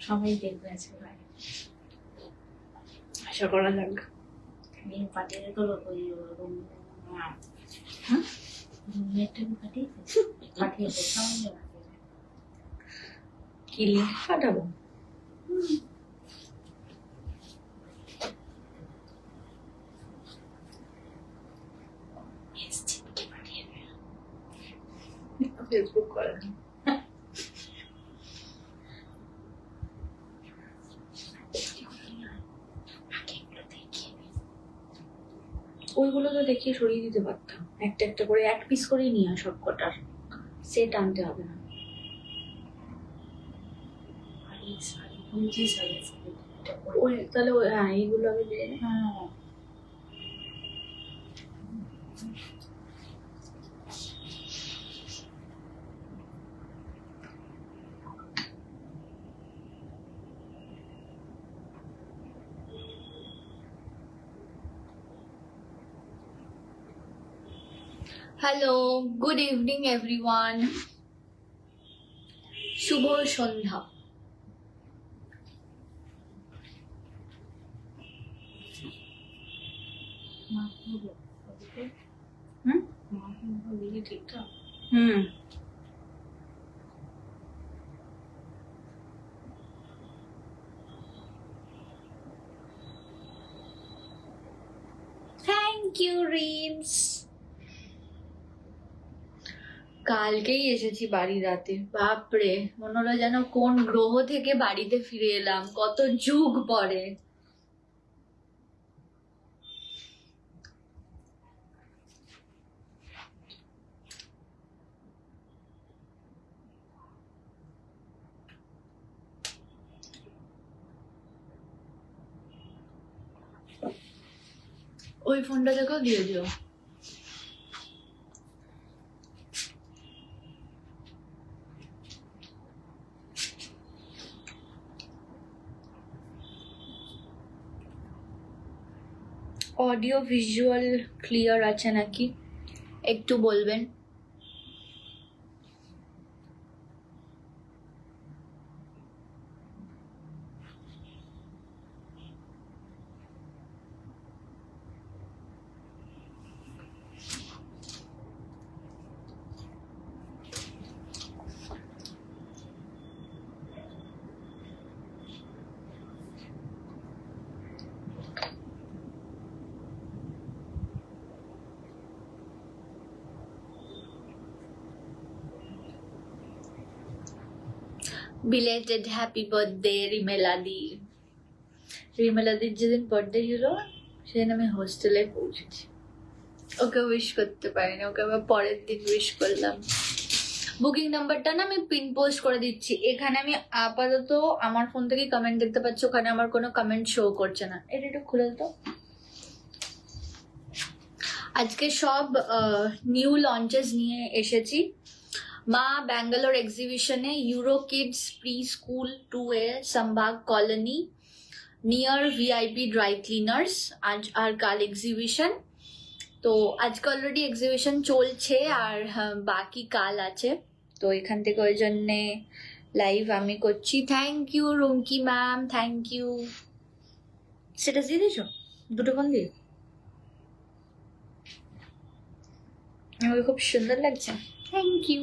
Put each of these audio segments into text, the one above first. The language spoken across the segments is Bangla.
সবাই দেখবে আজকে ভাই, আশা করা যাক। পাঠিয়ে তো ওই রুমমেটটা পাঠিয়েছে সবাই কি লিঙ্ক পাঠাবো? ফেসবুক করে ওইগুলো তো দেখিয়ে সরিয়ে দিতে পারতাম, একটা একটা করে এক পিস করেই নিয়ে সব কটার সেট আনতে হবে না। ওই তাহলে হ্যাঁ এইগুলো আমি দিয়ে হ্যাঁ হ্যালো, গুড ইভিনিং এভরিওয়ান, শুভ সন্ধ্যা। ঠিকঠাক থ্যাংক ইউ রিমস। কালকেই এসেছি বাড়ি রাতে, বাপরে মনে হলো যেন কোন গ্রহ থেকে বাড়িতে ফিরে এলাম, কত যুগ পরে। ওই ফোনটা থেকেও দিয়ে দিও। অডিও ভিজুয়াল ক্লিয়ার আছে নাকি একটু বলবেন। বিলেটেড হ্যাপি বার্থডে রিমেলাদি। রিমেলাদির যেদিন বার্থডে ছিল সেদিন আমি হোস্টেলে পৌঁছেছি, ওকে উইশ করতে পারিনি, ওকে আবার পরের দিন উইশ করলাম। বুকিং নাম্বারটা না আমি পিন পোস্ট করে দিচ্ছি এখানে। আমি আপাতত আমার ফোন থেকে কমেন্ট দেখতে পাচ্ছি, ওখানে আমার কোনো কমেন্ট শো করছে না। এটা একটু খুলে তো। আজকে সব নিউ লঞ্চেস নিয়ে এসেছি। মা ব্যাঙ্গালোর এক্সিবিশনে Euro Kids preschool 2A সম্ভাগ colony near VIP dry cleaners আজ আর কাল এক্সিবিশন। তো আজকে অলরেডি এক্সিবিশন চলছে আর বাকি কাল আছে, তো এখান থেকে ওই জন্যে লাইভ আমি করছি। Thank you Rumki ma'am, thank you. সেটা দিয়ে দিয়েছো দুটো ফোন দিয়ে, আমাকে খুব সুন্দর লাগছে, থ্যাংক ইউ।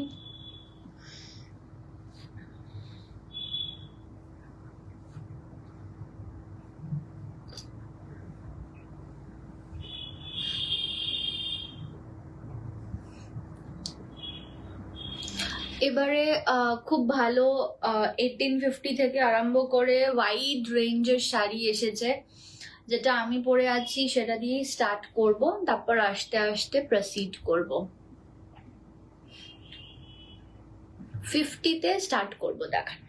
এবারে খুব ভালো 1850 থেকে আরম্ভ করে ওয়াইড রেঞ্জের শাড়ি এসেছে, যেটা আমি পরে আছি সেটা দিয়েই স্টার্ট করব, তারপর আস্তে আস্তে প্রসিড করব। 50তে স্টার্ট করব দেখানো।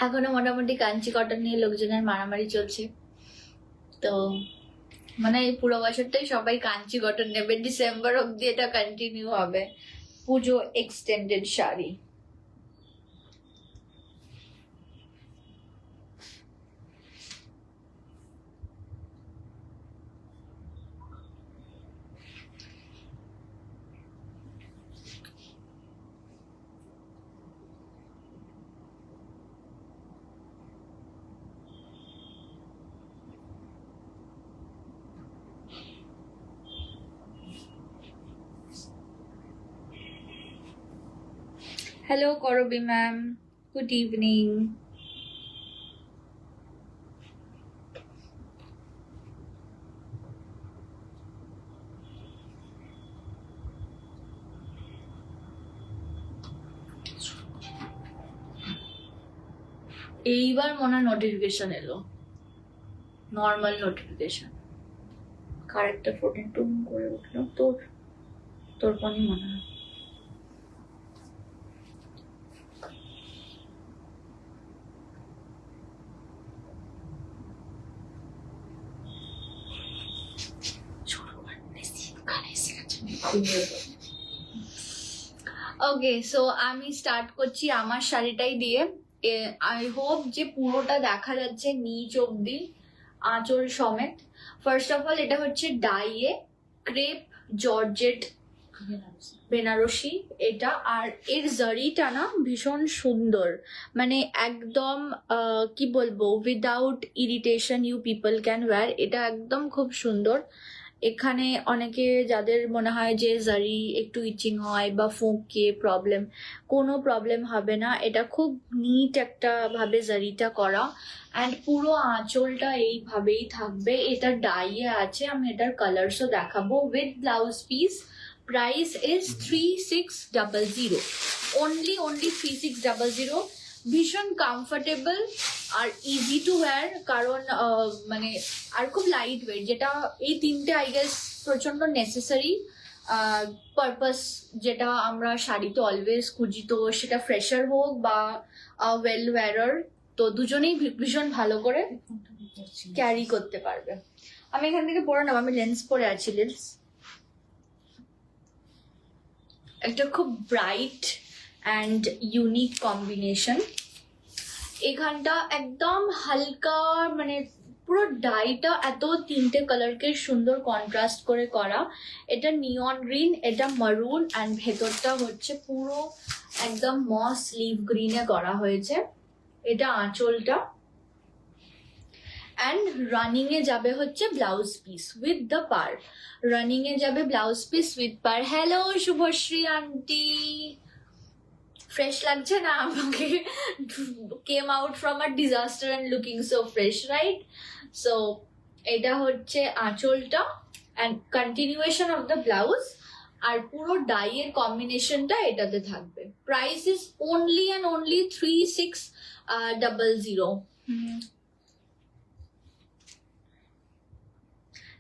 এখনো মোটামুটি কাঞ্চি কটন নিয়ে লোকজনের মারামারি চলছে, তো মানে এই পুরো বছরটাই সবাই কাঞ্চি কটন নেবে, ডিসেম্বর অব্দি এটা কন্টিনিউ হবে। পুজো এক্সটেন্ডেড শাড়ি। হ্যালো করবি ম্যাম, গুড ইভিনিং। এইবার মনে হয় নোটিফিকেশন এলো, নর্মাল নোটিফিকেশন। কার একটা ফোন টুম করে উঠলো, তোর তোর ফোনই মনে হয়। ওকে, সো আমি স্টার্ট করছি আমার শাড়িটাই দিয়ে। আই হোপ যে পুরোটা দেখা যাচ্ছে নিচ অব্দি, আঁচল সমেত। ফার্স্ট অফ অল এটা হচ্ছে ডাইয়ে ক্রেপ জর্জেট বেনারসি এটা, আর এর জারিটা না ভীষণ সুন্দর, মানে একদম কি বলবো, without irritation you people can wear. এটা একদম খুব সুন্দর। এখানে অনেকে যাদের মনে হয় যে জারি একটু ইচিং হয় বা ফোঁকে প্রবলেম, কোনো প্রবলেম হবে না। এটা খুব নিট একটা ভাবে জারিটা করা, অ্যান্ড পুরো আঁচলটা এইভাবেই থাকবে। এটা ডাইয়ে আছে, আমি এটার কালার্সও দেখাবো। With blouse piece, price is 3600, only 3600। ভীষণ কমফোর্টেবল আর ইজি টু ওয়্যার, কারণ মানে আর খুব লাইট ওয়েট, যেটা এই তিনটে আই গেস প্রচন্ড নেসেসারি পারপাস, যেটা আমরা শাড়িতে অলওয়েজ খুঁজি। তো সেটা ফ্রেশার হোক বা ওয়েল ওয়্যারার, তো দুজনেই ভীষণ ভালো করে ক্যারি করতে পারবে। আমি এখান থেকে পরে নেবো, আমি লেন্স পরে আছি। লেন্স একটা খুব ব্রাইট অ্যান্ড ইউনিক কম্বিনেশন। এখানটা একদম হালকা, মানে পুরো ডাইটা এত তিনটে কালারকে সুন্দর কন্ট্রাস্ট করে করা। এটা নিয়ন গ্রিন, এটা মারুন, অ্যান্ড ভেতরটা হচ্ছে পুরো একদম মস লিভ গ্রিনে করা হয়েছে। এটা আঁচলটা, অ্যান্ড রানিং এ যাবে হচ্ছে ব্লাউজ পিস উইথ দ্য পার। রানিং এ যাবে ব্লাউজ পিস উইথ পার। হ্যালো শুভশ্রী আন্টি, ফ্রেশ লাগছে না আমাকে? Came out from a disaster and looking so fresh, right? So এটা হচ্ছে আঁচলটা and continuation of the blouse, আর পুরো ডাইয়ের কম্বিনেশনটা এটাতে থাকবে। Price is only 3600।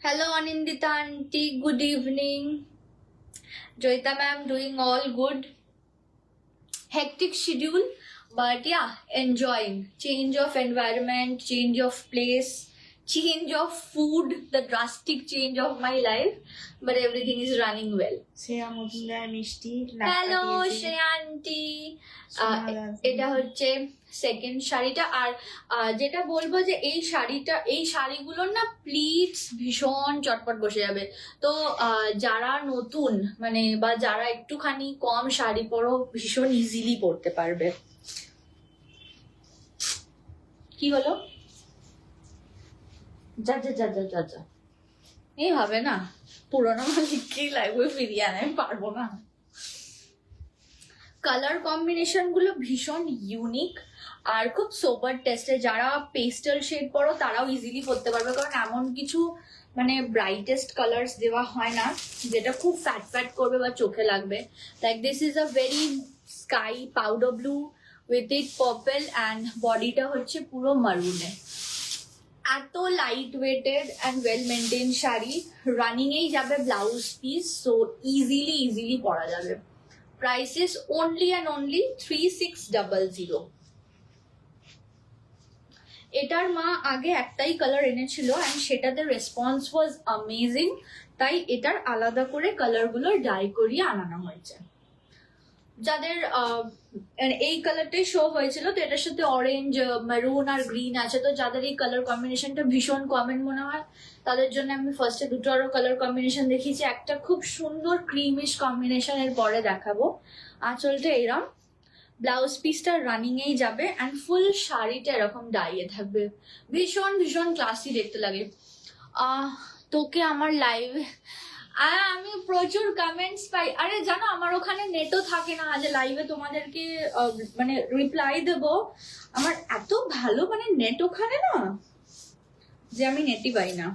Hello Anindita aunty, good evening. Joyita ma'am, doing all good. Hectic schedule, but yeah, enjoying. Change of environment, change of place, change of food, the drastic change of my life, but everything is running well. Shreya Majumdar মিষ্টি হ্যালো শ্রেয়া আন্টি। এটা হচ্ছে সেকেন্ড শাড়িটা। আর যেটা বলবো যে এই শাড়িগুলোর না প্লিটস ভীষণ চটপট বসে যাবে। তো যারা নতুন, মানে বা যারা একটুখানি কম শাড়ি পরো, ভীষণ ইজিলি পরতে পারবে। কি হলো? যা যা যা যা যা যা, এই হবে না, পুরোনো মালিককেই লাগবে ফিরিয়ে আনা, আমি পারবো না। কালার কম্বিনেশন গুলো ভীষণ ইউনিক আর খুব সোবার টেস্টে। যারা পেস্টেল শেড পরো তারাও ইজিলি পরতে পারবে, কারণ এমন কিছু মানে ব্রাইটেস্ট কালার্স দেওয়া হয় না যেটা খুব ফ্যাট করবে বা চোখে লাগবে। Like this is a very sky powder blue with it purple, and বডিটা হচ্ছে পুরো মারুনে। এত light weighted and well maintain sari. Running এই যাবে ব্লাউজ পিস, সো ইজিলি পরা যাবে। Price is only 3600। এটার মা আগে একটাই কালার এনেছিল অ্যান্ড সেটাতে রেসপন্স ওয়াজ অ্যামেজিং, তাই এটার আলাদা করে কালারগুলো ডাই করিয়ে আনানো হয়েছে। যাদের এই কালারটাই শো হয়েছিল, তো এটার সাথে অরেঞ্জ, মেরুন আর গ্রিন আছে। তো যাদের এই কালার কম্বিনেশনটা ভীষণ কমন মনে হয়, তাদের জন্য আমি ফার্স্টে দুটো আরো কালার কম্বিনেশন দেখিয়েছি। একটা খুব সুন্দর ক্রিমিশ কম্বিনেশন এর পরে দেখাবো। আঁচলটা এরম, ব্লাউজ পিসটা রানিং এই যাবে, অ্যান্ড ফুল শাড়িটা এরকম ডাইয়ে থাকবে। ভীষণ ক্লাসি দেখতে লাগে। তোকে আমার লাইভে আর আমি প্রচুর কমেন্টস পাই, আরে জানো আমার ওখানে নেটও থাকে না যে লাইভে তোমাদেরকে মানে রিপ্লাই দেব। আমার এত ভালো মানে নেট ওখানে না যে আমি নেটই পাই না।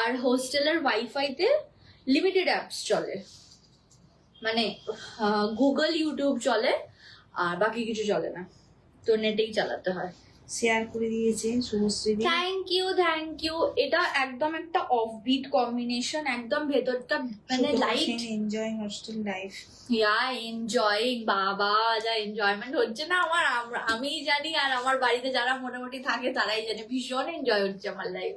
আর হোস্টেলের ওয়াইফাইতে লিমিটেড অ্যাপস চলে, মানে গুগল ইউটিউব চলে আর বাকি কিছু চলে না, তো নেটেই চালাতে হয়। শেয়ার করে দিয়েছে শুভশ্রী দি। Thank you. এটা একদম একটা অফবিট কম্বিনেশন, একদম ভেতরটা মানে light. Enjoying hostel life. Yeah enjoying, বাবা যা এনজয়মেন্ট হচ্ছে না আমার, আমি জানি আর আমার বাড়িতে যারা মোটামুটি থাকে তারাই জানে, ভীষণ এনজয় হচ্ছে আমার লাইফ।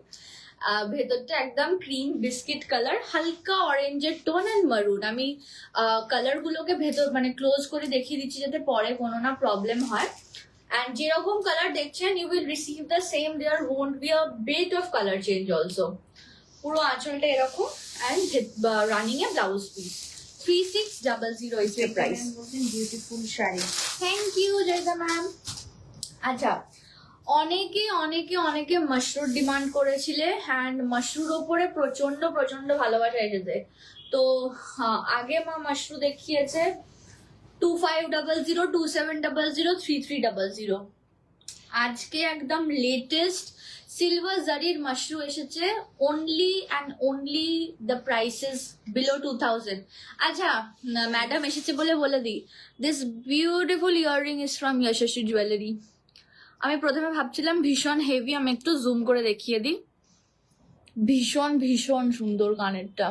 ভেতরটা একদম ক্রিম বিস্কিট কালার, হালকা অরেঞ্জের টোন অ্যান্ড মারুন। আমি কালার গুলোকে ভেতর মানে ক্লোজ করে দেখিয়ে দিচ্ছি যাতে পরে কোনো না প্রবলেম হয়। And যেরকম কালার দেখছেন you will receive the same, there won't be a bit of color change also. পুরো আঁচলটা এরকম and running a blouse piece. 3600 is the price. Beautiful sari. Thank you জয়দা ম্যাম। আচ্ছা, অনেকে মাশরুর ডিমান্ড করেছিলে, অ্যান্ড মাশরুর ওপরে প্রচন্ড ভালোবাসা এসেছে। তো আগে মা মাশরু দেখিয়েছে 2500, 2700, 3300। আজকে একদম লেটেস্ট সিলভার জারির মাশরু এসেছে, only and only the prices below 2000। আচ্ছা ম্যাডাম এসেছে বলে দিই, this beautiful earring is from Yashasvi jewellery. আমি প্রথমে ভাবছিলাম ভীষণ হেভি, আমি একটু জুম করে দেখিয়ে দিই। ভীষণ সুন্দর কানেরটা।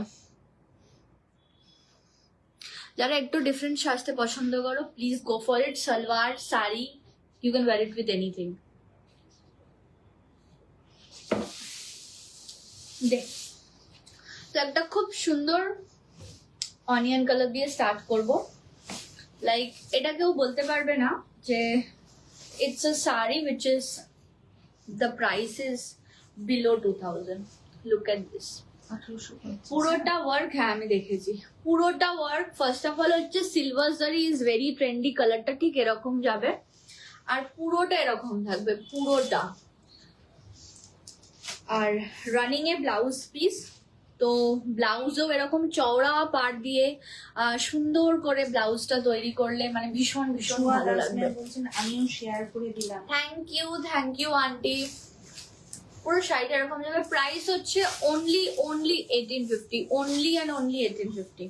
যারা একটু ডিফারেন্ট সাজতে পছন্দ করো please go for it. Salwar sari you can wear it with anything. দেখ, তো একটা খুব সুন্দর অনিয়ন কালার দিয়ে স্টার্ট করব। লাইক এটা কেউ বলতে পারবে না যে it's a sari which is the price is below 2000। Look at this, পুরোটা ওয়ার্ক। হ্যাঁ আমি দেখেছি পুরোটা ওয়ার্ক। ফার্স্ট অফ অল হচ্ছে silver zari is very trendy, কালারটা ঠিক এরকম যাবে আর পুরোটা এরকম থাকবে পুরোটা। আর রানিং এ ব্লাউজ পিস, তো ব্লাউজও এরকম চওড়া পাড় দিয়ে সুন্দর করে ব্লাউজটা তৈরি করলে মানে ভীষণ ভালো লাগবে। বলছেন আমিও শেয়ার করে দিলাম। Thank you aunty. পুরো শাড়িটা এরকম যাবে। প্রাইস হচ্ছে অনলি 1850, অনলি অ্যান্ড অনলি 1850।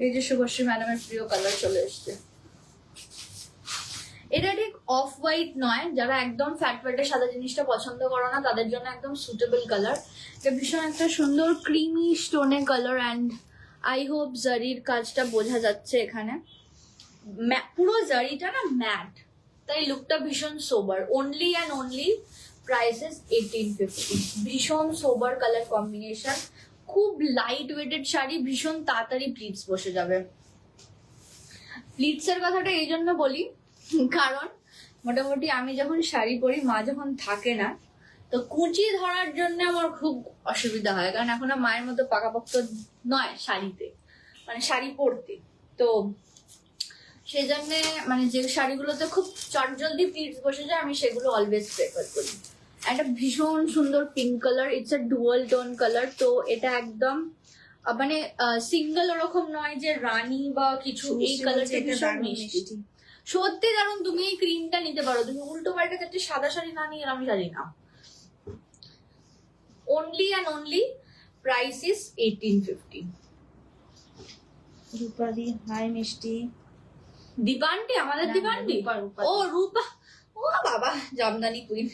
এই যে শুভশ্রী ম্যাডামের প্রিয় কালার চলে এসছে। এটা ঠিক অফ হোয়াইট নয়, যারা একদম ফ্যাট সাদা জিনিসটা পছন্দ করো না তাদের জন্য একদম সুটেবল কালার। এটা ভীষণ একটা সুন্দর ক্রিমি স্টোনের কালার, অ্যান্ড আই হোপ জারির কাজটা বোঝা যাচ্ছে এখানে। পুরো জারিটা না ম্যাট, তাই লুকটা ভীষণ sober. Only and only prices 1850। ভীষণ সোবার কালার কম্বিনেশন, খুব লাইট ওয়েটেড শাড়ি, ভীষণ তাড়াতাড়ি প্লিটস বসে যাবে। প্লিটস এর কথাটা এই জন্য বলি কারণ মোটামুটি আমি যখন শাড়ি পরি, মা যখন থাকে না, তো কুচি ধরার জন্য আমার খুব অসুবিধা হয়, কারণ এখন মায়ের মতো পাকাপোক্ত নয় শাড়িতে, মানে শাড়ি পরতে। তো সেই জন্য মানে যে শাড়িগুলোতে খুব চটজলদি প্লিটস বসে যায় আমি সেগুলো অলওয়েজ প্রেফার করি। একটা ভীষণ সুন্দর pink colour, it's a dual tone colour. তো এটা একদম মানে সিঙ্গেল ওরকম নয় যে রানী বা কিছু, এই কালারটা ভীষণ মিষ্টি, সত্যি দারুণ। তুমি এই ক্রিমটা নিতে পারো, তুমি উল্টো পাল্টা ক্ষেত্রে সাদা শাড়ি না নিয়ে আমি জানি না। Only and only price is 1850। রূপাদি হাই মিষ্টি। দীপান্টি, আমাদের দীপান্টি, ও রূপা, ও বাবা জামদানি কুইন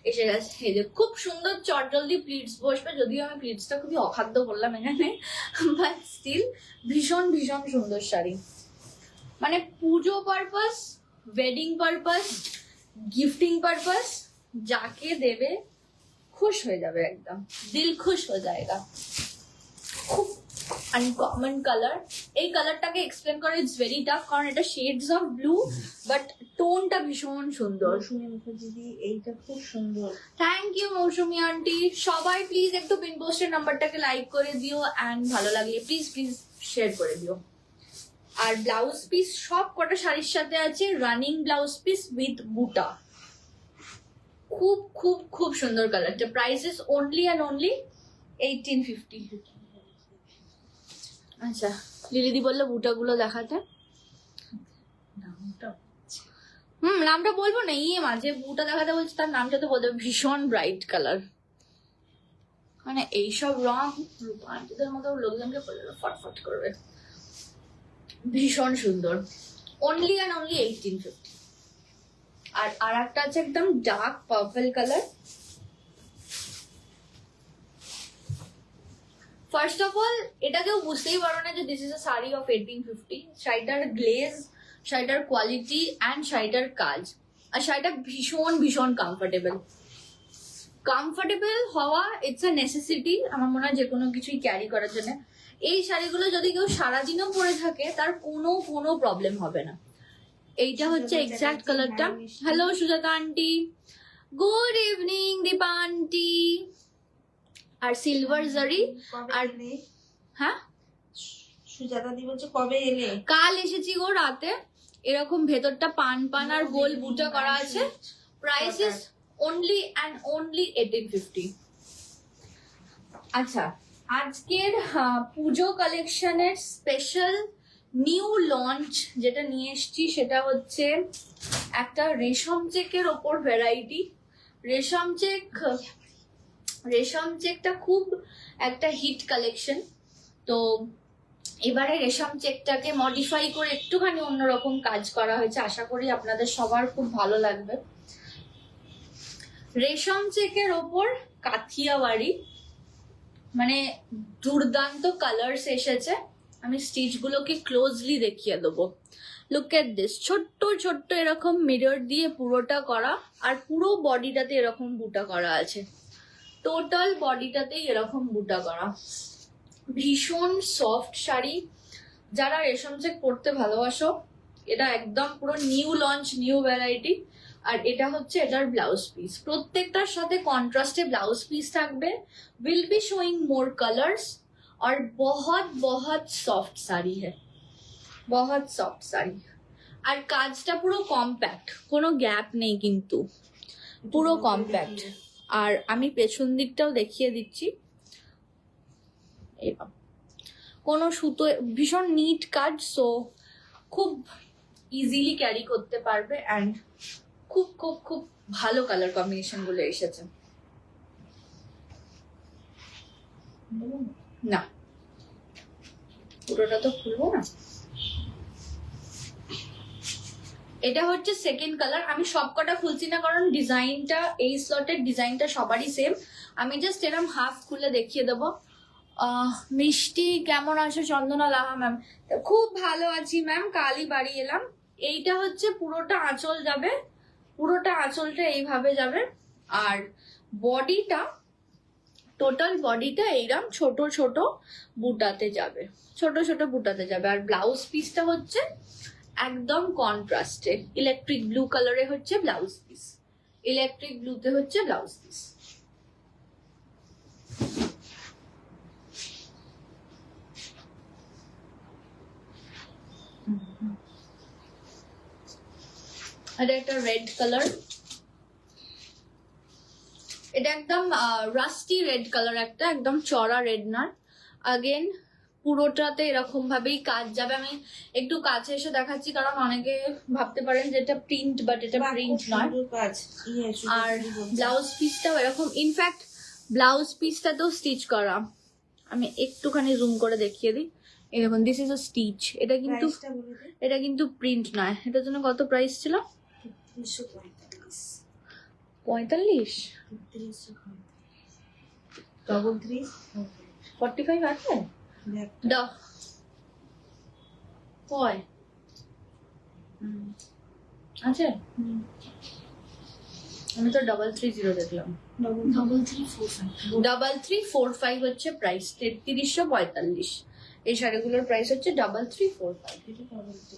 এসে গেছে। এই যে খুব সুন্দর চটজলদি প্লিটস বসবে, যদিও আমি প্লিটসটা খুবই অখাদ্য করলাম এখানে, বাট স্টিল ভীষণ সুন্দর শাড়ি। মানে পুজো purpose, wedding purpose, gifting purpose, যাকে দেবে খুশ হয়ে যাবে, একদম দিল খুশ হয়ে যায়গা। খুব আনকমন কালার। এই কালারটাকে এক্সপ্লেন করা ইটস ভেরি টাফ, কারণ এটা শেডস অফ ব্লু বাট টোনটা ভীষণ সুন্দর। মৌসুমী মুখার্জি, এইটা খুব সুন্দর। Thank you Mousumi aunty. সবাই প্লিজ একটু পিনপোস্টের নাম্বারটাকে লাইক করে দিও, অ্যান্ড ভালো লাগলে প্লিজ শেয়ার করে দিও। আর ব্লাউজ পিস সব কটা শাড়ির সাথে আছে রানিং ব্লাউজ পিস উইথ বুটা। খুব খুব খুব সুন্দর কালারটা। Price is only and only 1850। আচ্ছা, লিলিদি বললো বুটাগুলো দেখাতে। নামটা বলবো না, মাঝে বুটা দেখাতে বলছে, তার নামটা তো বলতে হবে। ভীষণ ব্রাইট কালার, মানে এইসব রং রূপান্তরের মতো লোকজনকে ফটফট করবে। ভীষণ সুন্দর, অনলি অ্যান্ড অনলি 1850। আর একটা আছে একদম dark purple colour. First of all এটা কেউ বুঝতেই পারো না যে this is a sari of 1850। শাড়িটার গ্লেজ, শাড়িটার কোয়ালিটি অ্যান্ড শাড়িটার কাজ, আর শাড়িটা ভীষণ ভীষণ কমফোর্টেবল হওয়া ইটস আ নেসেসিটি আমার মনে হয় যে কোনো কিছুই ক্যারি করার জন্য। এই শাড়িগুলো যদি কেউ সারাদিনও পরে থাকে তার কোনো প্রবলেম হবে না। এইটা হচ্ছে এক্সাক্ট কালারটা। Hello Sujata aunty, good evening Dipa aunty. আর সিলভার জারি। আর হ্যাঁ, সুজাতা দি বলছে কবে এলে? কাল এসেছি গো রাতে। এরকম ভেতরটা পান আর গোল বুটা করা আছে। Price is only and only 1850। আচ্ছা, আজকের পুজো কালেকশনের স্পেশাল নিউ লঞ্চ যেটা নিয়ে এসছি সেটা হচ্ছে একটা রেশম চেকের ওপর ভ্যারাইটি। রেশম চেকটা খুব একটা হিট কালেকশন। তো এবারে রেশম চেকটাকে মডিফাই করে একটুখানি অন্যরকম কাজ করা হয়েছে। আশা করি আপনাদের সবার খুব ভালো লাগবে। রেশম চেকের ওপর কাথিয়াওয়াড়ি, মানে দুর্দান্ত কালার্স এসেছে। আমি স্টিচ গুলোকে ক্লোজলি দেখিয়ে দেবো। লুক এট দিস, ছোট্ট ছোট্ট এরকম মিরর দিয়ে পুরোটা করা, আর পুরো বডিটাতে এরকম বুটা করা আছে। টোটাল বডিটাতেই এরকম বুটা করা। ভীষণ সফট শাড়ি। যারা রেশম চেক পরতে ভালোবাসো, এটা একদম পুরো নিউ লঞ্চ, নিউ ভ্যারাইটি। আর এটা হচ্ছে এটার ব্লাউজ পিস। প্রত্যেকটার সাথে কন্ট্রাস্টে ব্লাউজ পিস থাকবে। Will be showing more colours और बहुत बहुत सॉफ्ट साड़ी है, बहुत सॉफ्ट साड़ी। আর কাজটা পুরো কম্প্যাক্ট, কোনো গ্যাপ নেই কিন্তু, পুরো কম্প্যাক্ট। আর আমি পেছন দিকটাও দেখিয়ে দিচ্ছি। এবার কোনো সুতো, ভীষণ নিট কাজ, সো খুব ইজিলি ক্যারি করতে পারবে। অ্যান্ড খুব খুব খুব ভালো কালার কম্বিনেশন গুলো এসেছে। না, পুরোটা তো খুলবো না। এটা হচ্ছে সেকেন্ড কালার। আমি সবকটা খুলছি না কারণ ডিজাইনটা, এই স্লটের ডিজাইনটা সবারই সেম। আমি জাস্ট এরকম হাফ খুলে দেখিয়ে দেবো। মিষ্টি কেমন আছো? চন্দনা লাহা ম্যাম, খুব ভালো আছি ম্যাম, কালই বাড়ি এলাম। এইটা হচ্ছে পুরোটা আঁচল যাবে, পুরোটা আঁচলটা এইভাবে যাবে। আর বডিটা, টোটাল বডিটা এইরকম ছোট ছোট বুটাতে যাবে, ছোট ছোট বুটাতে যাবে। আর ব্লাউজ পিসটা হচ্ছে একদম কন্ট্রাস্টে, ইলেকট্রিক ব্লু কালারে হচ্ছে ব্লাউজ পিস, ইলেকট্রিক ব্লুতে হচ্ছে ব্লাউজ পিস। এটা একটা রেড কালার, এটা একদম রাস্টি রেড কালার, একটা একদম চড়া রেড নয়। আগেন পুরোটাতে এরকম ভাবেই কাজ যাবে। আমি একটু কাছে এসে দেখাচ্ছি কারণ অনেকে ভাবতে পারেন যে এটা প্রিন্ট, বাট এটা প্রিন্ট নয়। আর ব্লাউজ পিসটাও এরকম, ইনফ্যাক্ট ব্লাউজ পিসটাতেও স্টিচ করা। আমি একটুখানি জুম করে দেখিয়ে দিই। এই দেখুন, দিস ইজ আ স্টিচ। এটা কিন্তু প্রিন্ট নয়। এটার জন্য কত প্রাইস ছিল? 45। 45 আছে? দাও কয় আছে? আমি তো 330 দেখলাম। 3345 হচ্ছে প্রাইস। 3345। এই শাড়িগুলোর প্রাইস হচ্ছে 3345।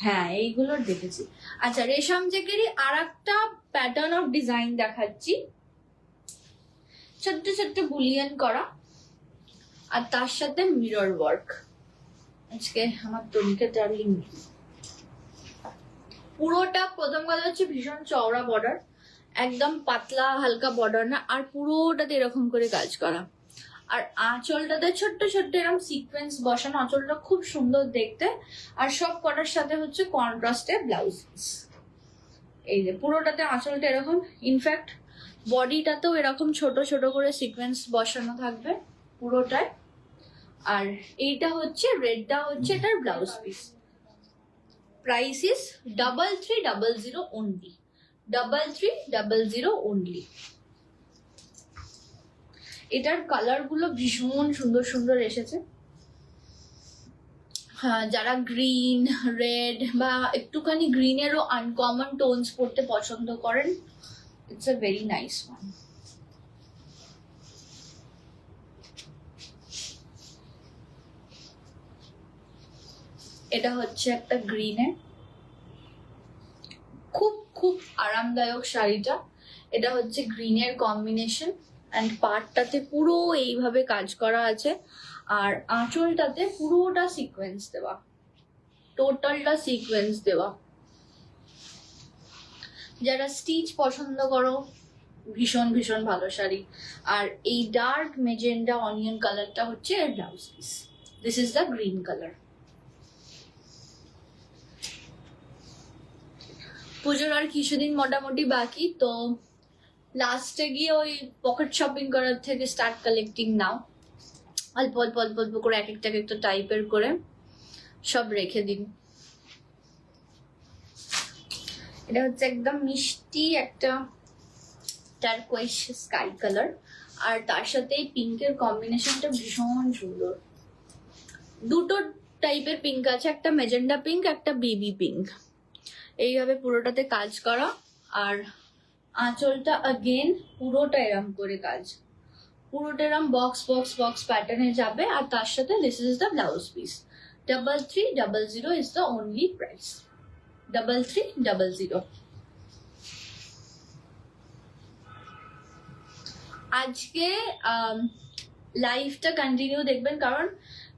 হ্যাঁ, এইগুলোর দেখেছি। আচ্ছা, রেশম চেকেরই আর একটা প্যাটার্ন অফ ডিজাইন দেখাচ্ছি। ছোট্ট ছোট্ট বুলিয়ান করা, আর তার সাথে মিরর ওয়ার্ক। আজকে আমার তরিকা ডার্লিং পুরোটা প্রথম কথা হচ্ছে ভীষণ চওড়া বর্ডার, একদম পাতলা হালকা বর্ডার না, আর পুরোটাতে এরকম করে কাজ করা। আর আঁচলটাতে ছোট্ট ছোট্ট এরকম সিকোয়েন্স বসানো, আঁচলটা খুব সুন্দর দেখতে। আর সব কটার সাথে হচ্ছে কন্ট্রাস্টে ব্লাউজ পিস। এই যে পুরোটাতে আঁচলটা এরকম, ইনফ্যাক্ট বডিটাতেও এরকম ছোট ছোট করে সিকোয়েন্স বসানো থাকবে পুরোটায়। আর এইটা হচ্ছে রেডটা হচ্ছে এটার blouse piece. Price is 3300 only, 3300 only। এটার কালার গুলো ভীষণ সুন্দর সুন্দর এসেছে। হ্যাঁ, যারা গ্রিন, রেড বা একটুখানি গ্রিনেরও আনকমন টোনস পড়তে পছন্দ করেন, it's a very nice one. এটা হচ্ছে একটা গ্রিনে, খুব খুব আরামদায়ক শাড়িটা। এটা হচ্ছে গ্রিনের কম্বিনেশন, অ্যান্ড পার্টটাতে পুরো এইভাবে কাজ করা আছে, আর আঁচলটাতে পুরোটা সিকোয়েন্স দেওয়া, টোটালটা সিকোয়েন্স দেওয়া। যারা স্টিচ পছন্দ করো, ভীষণ ভীষণ ভালো শাড়ি। আর এই ডার্ক মেজেন্ডা অনিয়ন কালারটা হচ্ছে এর blouse piece. This is the green colour. পুজোর আর কিছুদিন মোটামুটি বাকি, তো লাস্টে গিয়ে ওই পকেট শপিং করার থেকে স্টার্ট কালেক্টিং নাও। অল্প অল্প অল্প অল্প করে এক একটা টাইপের করে সব রেখে দিন। এটা হচ্ছে একদম মিষ্টি একটা টারকোয়েস স্কাই কালার, আর তার সাথে এই পিঙ্কের কম্বিনেশনটা ভীষণ সুন্দর। দুটো টাইপের পিঙ্ক আছে, একটা মেজেন্ডা পিঙ্ক, একটা বেবি পিঙ্ক। এইভাবে পুরোটাতে কাজ করা, আর আঁচলটা अगेन পুরোটা এরম করে কাজ, পুরোটা এরম বক্স বক্স বক্স প্যাটার্নে যাবে। আর তার সাথে this is the blouse piece. 3300 is the only price, 3300। আজকে লাইভটা কন্টিনিউ দেখবেন, কারণ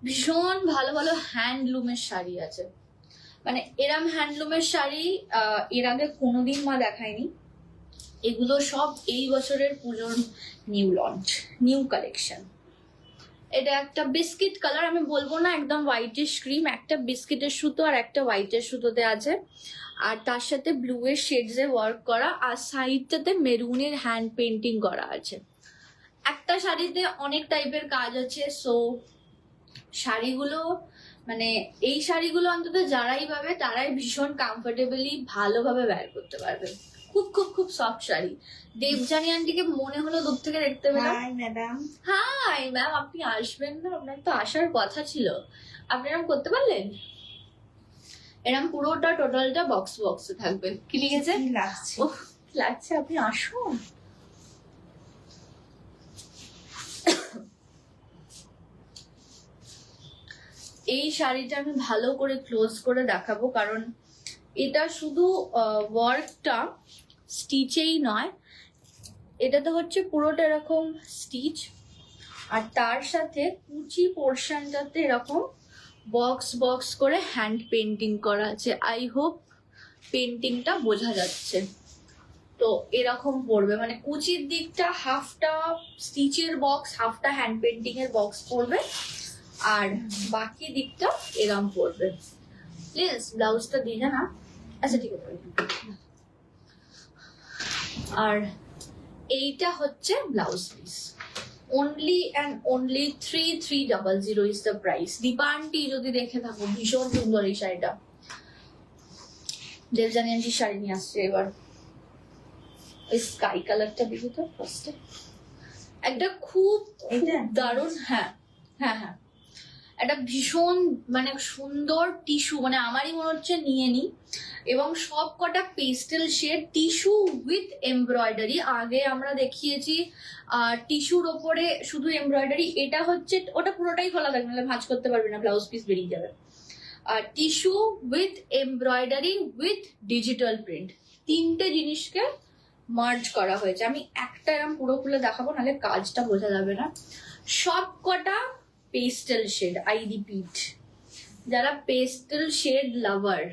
ভীষণ ভালো ভালো হ্যান্ডলুমের শাড়ি আছে। মানে এরম হ্যান্ডলুমের শাড়ি এর আগে কোনোদিন মা দেখায়নি। এগুলো সব এই বছরের পুজোর নিউ লঞ্চ, নিউ কালেকশন। এটা একটা বিস্কিট কালার, আমি বলবো না একদম হোয়াইটিশ ক্রিম, একটা বিস্কিটের সুতো আর একটা হোয়াইটের সুতোতে আছে। আর তার সাথে ব্লু এর শেডস এ ওয়ার্ক করা, আর সাইডটাতে মেরুনের হ্যান্ড পেন্টিং করা আছে। একটা শাড়িতে অনেক টাইপের কাজ আছে। সো শাড়িগুলো মানে এই শাড়িগুলো অন্তত যারাই পাবে তারাই ভীষণ কমফোর্টেবলি ভালোভাবে ব্যয় করতে পারবে। খুব খুব খুব সফট শাড়ি। দেবজানি আন্টিকে মনে হলো দূর থেকে দেখতে পেলাম। High madam. হাই ম্যাম, আপনি আসবেন না? আপনার তো আসার কথা ছিল, আপনি এরকম করতে পারলেন? এরকম পুরোটা টোটালটা বক্স বক্সে থাকবে। কি লিখেছে? কি লাগছে? ওহ, লাগছে, আপনি আসুন। এই শাড়িটা আমি ভালো করে ক্লোজ করে দেখাবো, কারণ এটা শুধু ওয়ার্কটা স্টিচেই নয়, এটাতে হচ্ছে পুরোটা এরকম স্টিচ, আর তার সাথে কুচি পোর্শনটাতে এরকম বক্স বক্স করে হ্যান্ড পেন্টিং করা আছে। আই হোপ পেন্টিংটা বোঝা যাচ্ছে। তো এরকম পড়বে, মানে কুচির দিকটা হাফটা স্টিচের বক্স, হাফটা হ্যান্ড পেন্টিং এর বক্স পড়বে, আর বাকি দিকটা এরম পড়বে। প্লিজ ব্লাউজটা দিয়ে না। আচ্ছা ঠিক আছে। আর এইটা হচ্ছে blouse piece. only and only 3300 is the price. Dipa aunty যদি দেখে থাকো, ভীষণ সুন্দর এই শাড়িটা। দেবজানি আন্টির শাড়ি নিয়ে আসছে এবার। ওই স্কাই কালারটা দেখি তো ফার্স্টে, একটা খুব দারুণ। হ্যাঁ হ্যাঁ হ্যাঁ, একটা ভীষণ মানে সুন্দর টিস্যু, মানে আমারই মনে হচ্ছে নিয়ে নি। এবং সব কটা pastel shade, tissue with embroidery. আগে আমরা দেখিয়েছি টিস্যুর ওপরে শুধু এমব্রয়ডারি, এটা হচ্ছে ওটা পুরোটাই খোলা থাকবে, নাহলে ভাঁজ করতে পারবে না, ব্লাউজ পিস বেরিয়ে যাবে। আর tissue with embroidery with digital print, তিনটে জিনিসকে মার্জ করা হয়েছে। আমি একটা এরকম পুরো খুলে দেখাবো, নাহলে কাজটা বোঝা যাবে না। সব কটা পেস্টেল শেড, আই রিপিট, যারা পেস্টেল শেড লাভার,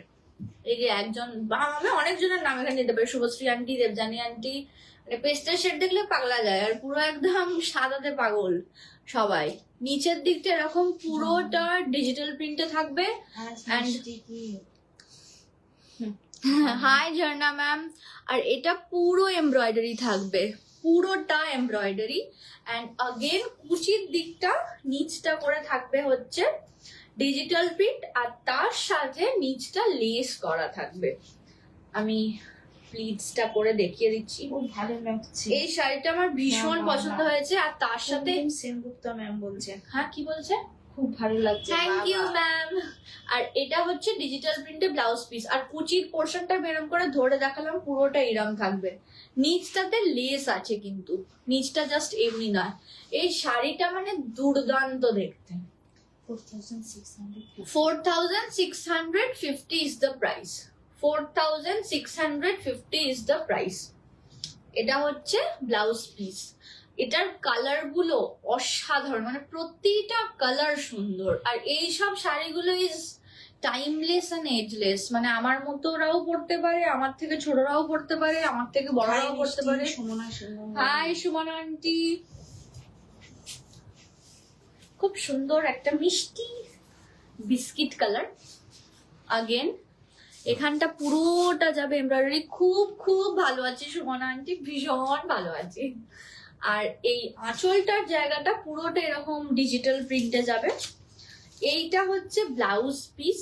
এই যে একজন বা আমি অনেকজনের নাম এখানে দিতে পারি, শুভশ্রী আন্টি, দেবজানী আন্টি, মানে পেস্টেল শেড দেখলে পাগলা যায়, আর পুরো একদম সাদাতে পাগল সবাই। নিচের দিকটা এরকম পুরোটা ডিজিটাল প্রিন্টে থাকবে। And hi Jharna ma'am. আর এটা পুরো এমব্রয়ডারি থাকবে, পুরোটা এমব্রয়ডারি। অ্যান্ড আগেন কুচির দিকটা নিচটা করে থাকবে হচ্ছে ডিজিটাল প্রিন্ট, আর তার সাথে নিচটা লেস করা থাকবে। আমি প্লিটসটা করে দেখিয়ে দিচ্ছি। খুব ভালো লাগছে। এই শাড়িটা আমার ভীষণ পছন্দ হয়েছে, আর তার সাথে সেনগুপ্তা ম্যাম বলছেন। হ্যাঁ কি বলছে? খুব ভালো লাগছে। Thank you ma'am. আর এটা হচ্ছে ডিজিটাল প্রিন্টে ব্লাউজ পিস, আর কুচির পোর্শনটা বেরম করে ধরে দেখালাম, পুরোটা এরম থাকবে। নিচটাতে লেস আছে, কিন্তু নিচটা জাস্ট এমনি নয়। এই শাড়িটা মানে দুর্দান্ত দেখতে। 4,650 is the price. 4,650 is the price. এটা হচ্ছে ব্লাউজ পিস। এটার কালার গুলো অসাধারণ, মানে প্রতিটা কালার সুন্দর। আর এই সব শাড়িগুলো ইজ টাইমলেস এন্ড এজলেস, মানে আমার মতোরাও পড়তে পারে, আমার থেকে ছোটরাও পড়তে পারে, আমার থেকে বড়রাও পড়তে পারে। হাই সুমনা আন্টি, খুব সুন্দর একটা মিষ্টি বিস্কিট কালার। আগেন এখানটা পুরোটা যাবে এমব্রয়ডারি, খুব খুব ভালো আছে সুমনা আন্টি, ভীষণ ভালো আছে। আর এই আঁচলটার জায়গাটা পুরোটা এরকম ডিজিটাল প্রিন্টে যাবে। এইটা হচ্ছে ব্লাউজ পিস,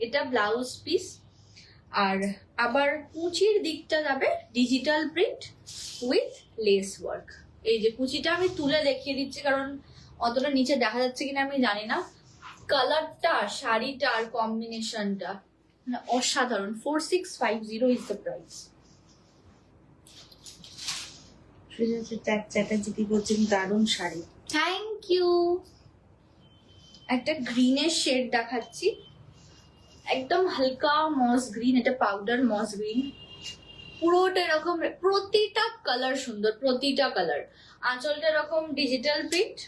এটা ব্লাউজ পিস। আর আবার কুচির দিকটা যাবে digital print with less work. এই যে কুচিটা আমি তুলে দেখিয়ে দিচ্ছি, কারণ অতটা নিচে দেখা যাচ্ছে কিনা আমি জানি না। কালারটা, শাড়িটার কম্বিনেশনটা মানে অসাধারণ। 4650 ইজ দ্য প্রাইস। চ্যাটার্জি বলছেন দারুণ শাড়ি। Thank you. একটা গ্রিনের শেড দেখাচ্ছি, একদম হালকা মস গ্রিন, এটা পাউডার মস গ্রিন। পুরোটা এরকম, প্রতিটা কালার সুন্দর, প্রতিটা কালার। আঁচলটা এরকম ডিজিটাল প্রিন্ট,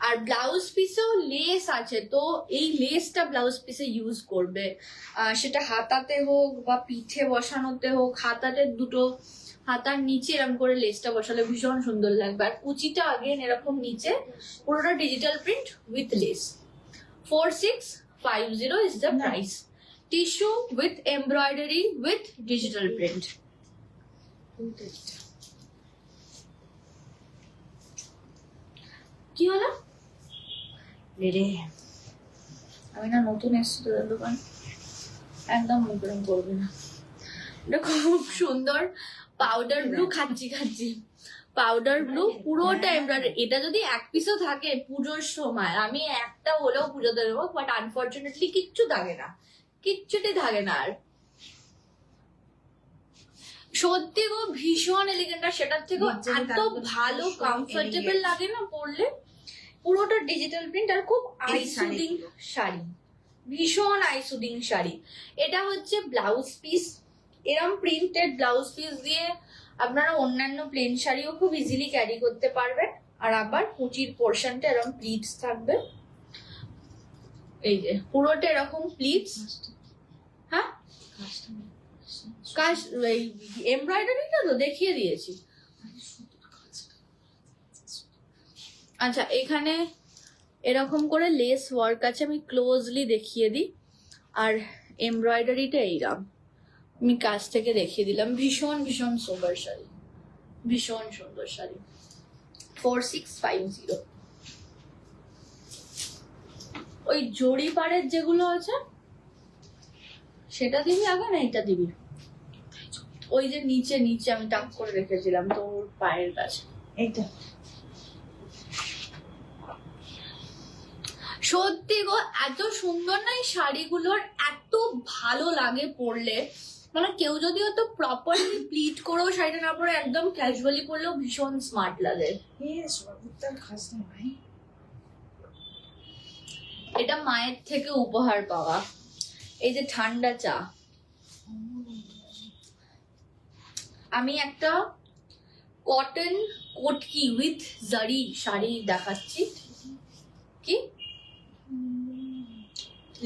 আর ব্লাউজ পিসেও লেস আছে, তো এই লেসটা ব্লাউজ পিসে ইউজ করবে, সেটা হাতাতে হোক বা পিঠে বসানোতে হোক। হাতাতে দুটো, হাতার নিচে এরকম করে লেসটা বসালে ভীষণ সুন্দর লাগবে। আর কুচিটা আগেন এরকম নিচে, পুরোটা digital print with less. 4650 is the price. Tissue with embroidery with digital print. কি হলো রে? আমি না নতুন এসেছি তোদের দোকান, একদম মুখরম করবে না। এটা খুব সুন্দর পাউডার ব্লু, খাচ্ছি পাউডার ব্লু, পুরোটা এমব্রয়ডারি। এটা যদি এক পিসও থাকে পুজোর সময়, আমি একটা হলেও পুজোতে দেবো, বাট আনফর্চুনেটলি কিচ্ছু থাকে না, কিচ্ছুটি থাকে না। আর সত্যি গো ভীষণ এলিগেন্ট, আর সেটার থেকেও এত ভালো কমফোর্টেবল লাগে না পরলে। পুরোটা ডিজিটাল প্রিন্ট, আর খুব আইসুদিং শাড়ি, ভীষণ আইসুদিং শাড়ি। এটা হচ্ছে ব্লাউজ পিস, এরম প্রিন্টেড ব্লাউজ পিস দিয়ে আপনারা অন্যান্য প্লেন শাড়িও খুব ইজিলি ক্যারি করতে পারবেন। আর আবার কুচির পোর্শনটা এরকম প্লিটস থাকবে, এই যে পুরোটা এরকম প্লিটস। হ্যাঁ কাজ, এই এমব্রয়ডারিটা তো দেখিয়ে দিয়েছি। আচ্ছা, এখানে এরকম করে লেস ওয়ার্ক আছে, আমি ক্লোজলি দেখিয়ে দিই। আর এমব্রয়ডারিটা এইরকম আমি কাছ থেকে দেখিয়ে দিলাম। ভীষণ ভীষণ সোবার শাড়ি, ভীষণ সুন্দর শাড়ি। 4650। ওই জড়ি পাড়ের যেগুলো আছে সেটা দিবি আগে না এটা দিবি? ওই যে নিচে নিচে আমি টাক করে রেখেছিলাম তোর পায়ের কাছে, এইটা। সত্যি গো এত সুন্দর না এই শাড়িগুলোর, এত ভালো লাগে পরলে। মানে কেউ যদি হয়তো প্রপারলি প্লিট করেও শাড়িটা না পরে একদম ক্যাজুয়ালি পরলেও ভীষণ স্মার্ট লাগে। এটা মায়ের থেকে উপহার পাওয়া, এই যে ঠান্ডা চা। আমি একটা কটন কোটকি উইথ জারি শাড়ি দেখাচ্ছি। কি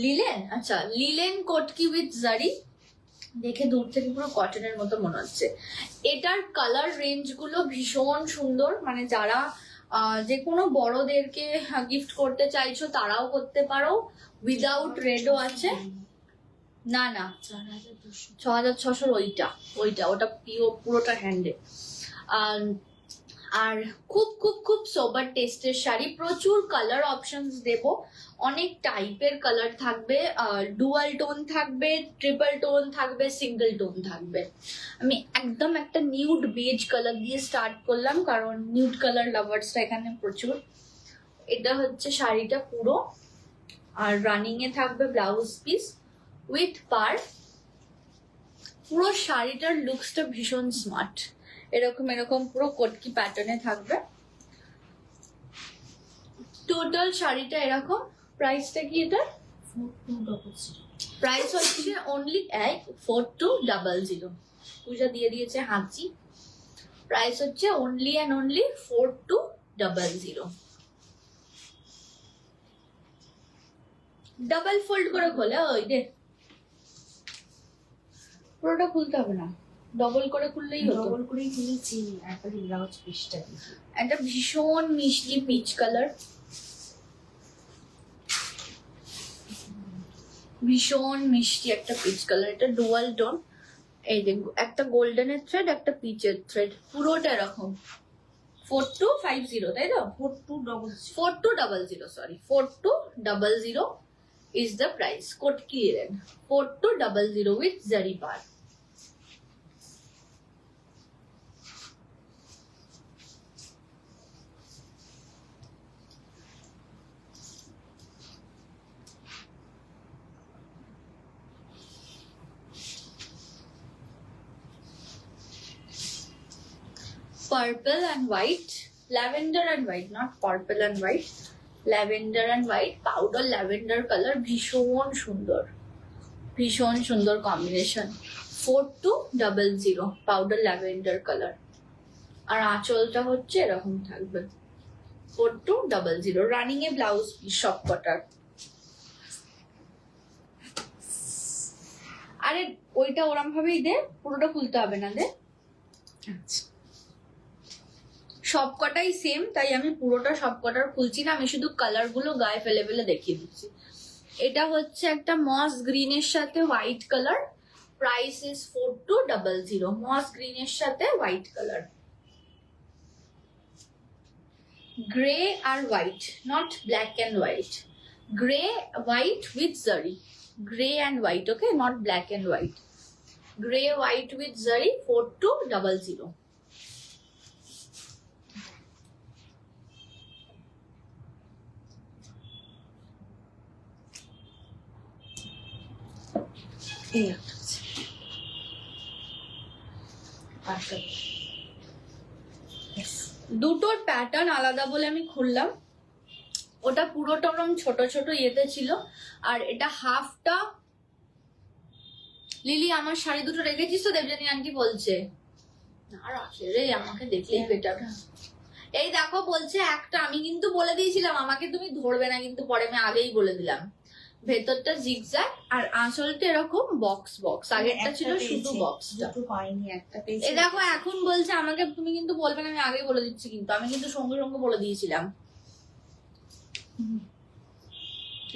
লিলেন, আচ্ছা লিলেন কোটকি উইথ জারি। দেখে দূর থেকে পুরো কটনের মতো মনে হচ্ছে। এটার কালার রেঞ্জ গুলো ভীষণ সুন্দর, মানে যারা যে কোনো বড়দেরকে গিফট করতে চাইছো তারাও করতে পারো। উইদাউট রেডও আছে। না না, 6200 ওটা পুরোটা হ্যান্ডে। আর খুব খুব খুব সোবার টেস্টের শাড়ি, প্রচুর কালার অপশনস দেব, অনেক টাইপের কালার থাকবে, ডুয়াল টোন থাকবে, ট্রিপল টোন থাকবে, সিঙ্গেল টোন থাকবে। আমি একদম একটা নিউড বেজ কালার দিয়ে স্টার্ট করলাম, কারণ নিউড কালার লাভার্সটা এখানে প্রচুর। এটা হচ্ছে শাড়িটা পুরো, আর রানিং এ থাকবে ব্লাউজ পিস উইথ পার। পুরো শাড়িটার লুকসটা ভীষণ স্মার্ট, এরকম এরকম পুরো কটকি প্যাটার্নে থাকবে। টোটাল শাড়িটা এরকম। প্রাইসটা কি এটা? 4200। প্রাইস হচ্ছে অনলি 4200। পূজা দিয়ে দিয়েছে হাঁচি। প্রাইস হচ্ছে only and only 4200। Double fold করে খোলে, ওই দে, পুরোটা খুলতে হবে না, ডবল করে খুললেই হতো। ডবল করেই খুলেছি, একবারে ব্লাউজ পিসটা দিয়ে। একটা ভীষণ মিষ্টি পিচ কালার, ভীষণ মিষ্টি একটা পিচ কালার। এটা ডুয়াল টোন, এই যে একটা গোল্ডেনের থ্রেড, একটা পিচের থ্রেড, পুরোটা এরকম। 4250, তাই তো? 4200। 4200, sorry, 4200 is the price. Kotki Lilen 4200 with zari bar. Purple and white, lavender and white, not purple and white, lavender and white, powder lavender color, ভীষণ সুন্দর, ভীষণ সুন্দর কম্বিনেশন। 4200 পাউডার ল্যাভেন্ডার কালার, আর আঁচলটা হচ্ছে এরকম থাকবে। 4200 রানিং এ ব্লাউজ পিস সব কটার। আরে ওইটা ওরম ভাবেই দে, পুরোটা খুলতে হবে না, দে। আচ্ছা, সব কটাই সেম, তাই আমি পুরোটা সব কটার খুলছি না, আমি শুধু কালার গুলো গায়ে ফেলে ফেলে দেখিয়ে দিচ্ছি। এটা হচ্ছে একটা মস গ্রিনের সাথে white colour. Price is 4200। Moss গ্রিনের সাথে হোয়াইট কালার, গ্রে আর white, not black and white, grey white with zari, grey and white, okay, not black and white, grey white with zari, 4200। এই একটা আছে। Purple. Yes. দুটোর প্যাটার্ন আলাদা বলে আমি খুললাম। ওটা পুরোটা ওরকম ছোট ছোট ইয়েতে ছিল, আর এটা হাফটা। লিলি, আমার শাড়ি দুটো রেখেছিস তো? দেবজানী আন্টি বলছে না রাখে রে, আমাকে দেখলেই বেটার। এই দেখো বলছে একটা, আমি কিন্তু বলে দিয়েছিলাম আমাকে তুমি ধরবে না, কিন্তু পরে আমি আগেই বলে দিলাম। ভেতরটা জিগজ্যাগ আর আঁচলটা এরকম বক্স বক্স, আগেরটা ছিল শুধু বক্সটা। দুটো পাইনি, একটা পেয়েছি। এই দেখো এখন বলছে আমাকে তুমি কিন্তু বলবে না, আমি আগেই বলে দিচ্ছি, কিন্তু আমি কিন্তু সঙ্গে সঙ্গে বলে দিয়েছিলাম।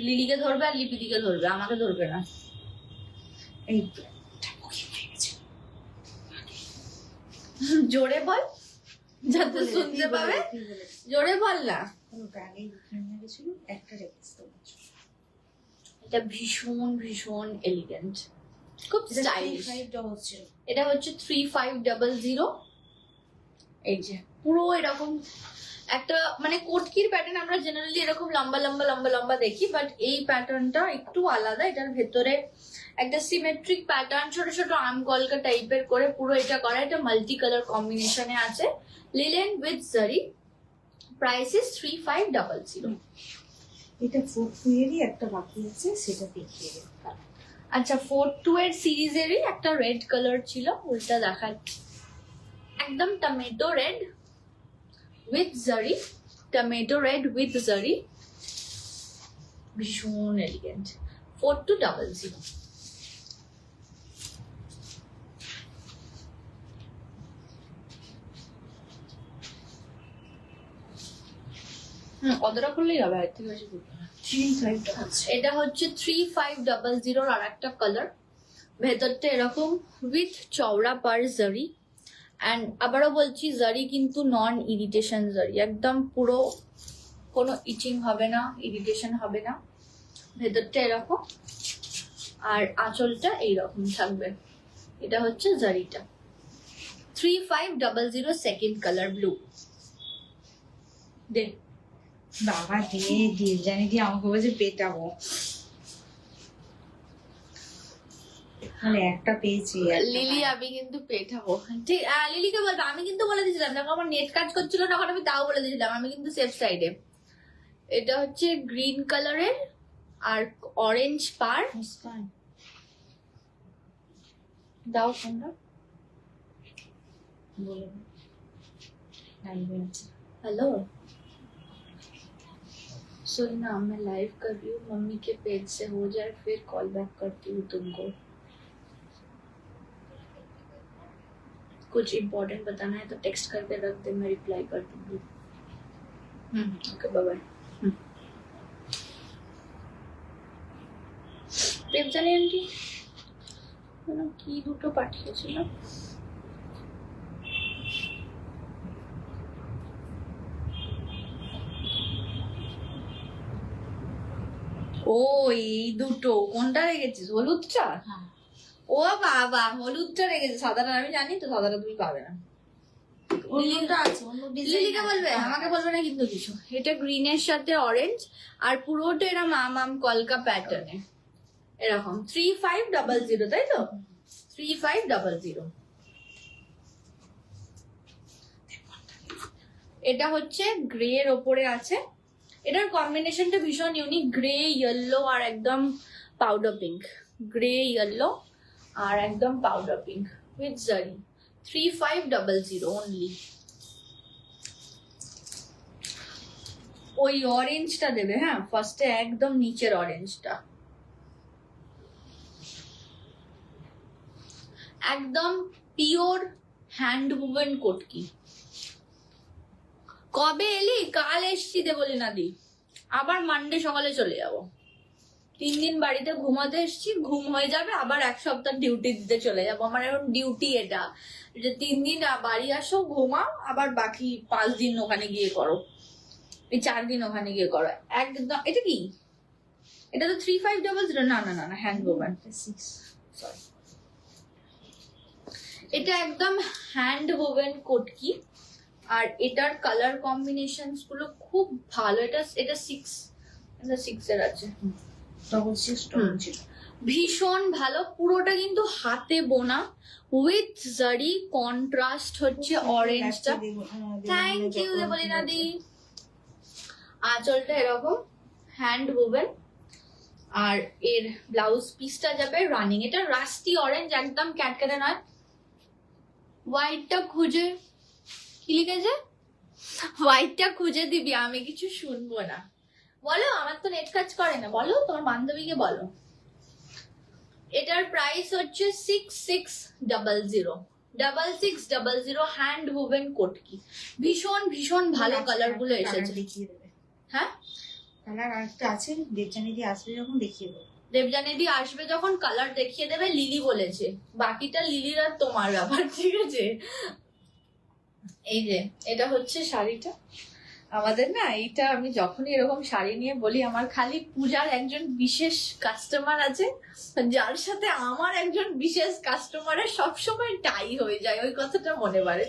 লিলিকে ধরবে আর লিপিদিকে ধরবে, আমাকে ধরবে না। এই জোরে বল যাতে শুনতে পাবে, জোরে বল না। ওটা আগেই কিনে গেছিল, একটা রেখেছি তোমার জন্য। এটা ভীষণ ভীষণ এলিগেন্ট, খুব স্টাইলিশ। 3500 এটা হচ্ছে 3500। এই যে পুরো এরকম একটা, মানে কোটকির প্যাটার্ন আমরা জেনারেলি এরকম লম্বা লম্বা লম্বা লম্বা দেখি, বাট এই প্যাটার্নটা একটু আলাদা। এটার ভেতরে একটা সিমেট্রিক প্যাটার্ন, ছোট ছোট আর্ম কলকা টাইপের করে পুরো এটা করা। এটা মাল্টি কালার কম্বিনেশনে আছে, লিলেন উইথ জারি। Price is 3500। এটা 42 এরই একটা বাকি আছে, সেটা দেখিয়ে দেব। আচ্ছা, 42 এর সিরিজেরই একটা রেড কালার ছিল, ওইটা দেখাচ্ছি। একদম টমেটো রেড উইথ জারি, টমেটো রেড উইথ জারি, ভীষণ এলিগেন্ট। 4200। অতটা করলেই হবে, এর থেকে বেশি করতে হবে। 35 আছে। এটা হচ্ছে 3500 আর একটা কালার, ভেতরটা এরকম উইথ চওড়া পার জারি। অ্যান্ড আবারও বলছি, জারি কিন্তু নন ইরিটেশন জারি, একদম পুরো কোনো ইচিং হবে না, ইরিটেশন হবে না। ভেতরটা এরকম আর আঁচলটা এইরকম থাকবে। এটা হচ্ছে জারিটা। 3500 সেকেন্ড কালার ব্লু। দে বাবা দিয়ে জানি দিয়ে আমাকে বলছে পেটাবো, মানে একটা পেয়েছি। লিলি আমি কিন্তু পেটাবো, ঠিক। লিলিকে বলবো, আমি কিন্তু বলে দিয়েছিলাম, দেখো আমার নেট কাজ করছিল না, আমি তাও বলে দিয়েছিলাম, আমি কিন্তু সেফ সাইডে। এটা হচ্ছে গ্রিন কালারের আর অরেঞ্জ পার। দাও ফোনটা, हेलो सुनना, मैं लाइव कर रही हूँ, मम्मी के पेज से हो जाए फिर कॉल बैक करती हूँ तुमको। कुछ इम्पोर्टेंट बताना है तो टेक्स्ट करके रख दे, मैं रिप्लाई कर दूंगी। Okay bye bye. প্রেমজানি আন্টি কি দুটো পাঠিয়েছিল, ও এই দুটো কোনটা রেখেছিস, হলুদটা? ও বাবা, হলুদটা রেখেছে, সাদাটা আমি জানি তো, সাদাটা তুমি পাবে না। লিলিকে বলবে, আমাকে বলবে না কিন্তু কিছু। এটা গ্রিনের সাথে অরেঞ্জ আর পুরোটা এরা মাম কলকা প্যাটার্নে এরকম। 3500, তাই তো? 3500। এটা হচ্ছে গ্রে এর ওপরে আছে। এটার কম্বিনেশনটা ভীষণ ইউনিক, গ্রে ইয়েলো আর একদম পাউডার পিঙ্ক। গ্রে ইয়েলো আর একদম পাউডার পিঙ্ক উইথ জারি। 3500 অনলি। ওই অরেঞ্জটা দেবে, হ্যাঁ ফার্স্টে, একদম নিচের অরেঞ্জটা, একদম পিওর হ্যান্ড উভেন কটকি। কবে এলি? কাল এসছি দেবলি না দি, আবার মানডে সকালে চলে যাব। 3 দিন বাড়িতে ঘুমাতে এসছি, ঘুম হয়ে যাবে, আবার 1 সপ্তাহ ডিউটি দিতে চলে যাবো। আমার এখন ডিউটি এটা, যে 3 দিন বাড়ি আসো, ঘুমাও, আবার বাকি 5 দিন ওখানে গিয়ে করো, এই 4 দিন ওখানে গিয়ে করো একদম। এটা কি? এটা তো 3500। না না না না, হ্যান্ড ওভেন, সরি। এটা একদম হ্যান্ড ওভেন কটকি আর এটার কালার কম্বিনেশনস গুলো খুব ভালো। এটা 6 এর আছে, ভীষণ ভালো। পুরোটা কিন্তু হাতে বোনা উইথ জারি, কন্ট্রাস্ট হচ্ছে অরেঞ্জটা। থ্যাংক ইউ দেবলিনা দি। আঁচলটা এরকম হ্যান্ড ওভেন আর এর ব্লাউজ পিসটা যাবে রানিং। এটা রাস্টি অরেঞ্জ, একদম ক্যাটক্যাটে নয়। হোয়াইটটা খুঁজে, কি লিখেছে? হোয়াইটটা খুঁজে দিবি, আমি কিছু শুনবো না। বলো, আমার তো নেট কাজ করে না, বলো তোমার বান্ধবীকে বলো। এটার প্রাইস হচ্ছে 6600 হ্যান্ড ওভেন কটকি। ভীষণ ভীষণ ভালো কালার গুলো এসেছে। হ্যাঁ কালার আরেকটা আছে, দেবজানিদি আসবে যখন দেখিয়ে দেবো। দেবজানিদি আসবে যখন কালার দেখিয়ে দেবে, লিলি বলেছে। বাকিটা লিলির আর তোমার ব্যাপার, ঠিক আছে? এই যে এটা হচ্ছে শাড়িটা আমাদের না। এইটা আমি যখনই এরকম শাড়ি নিয়ে বলি, আমার খালি পূজার একজন বিশেষ কাস্টমার আছে, যার সাথে আমার একজন বিশেষ কাস্টমারের সবসময় টাই হয়ে যায়, ওই কথাটা মনে পড়ে।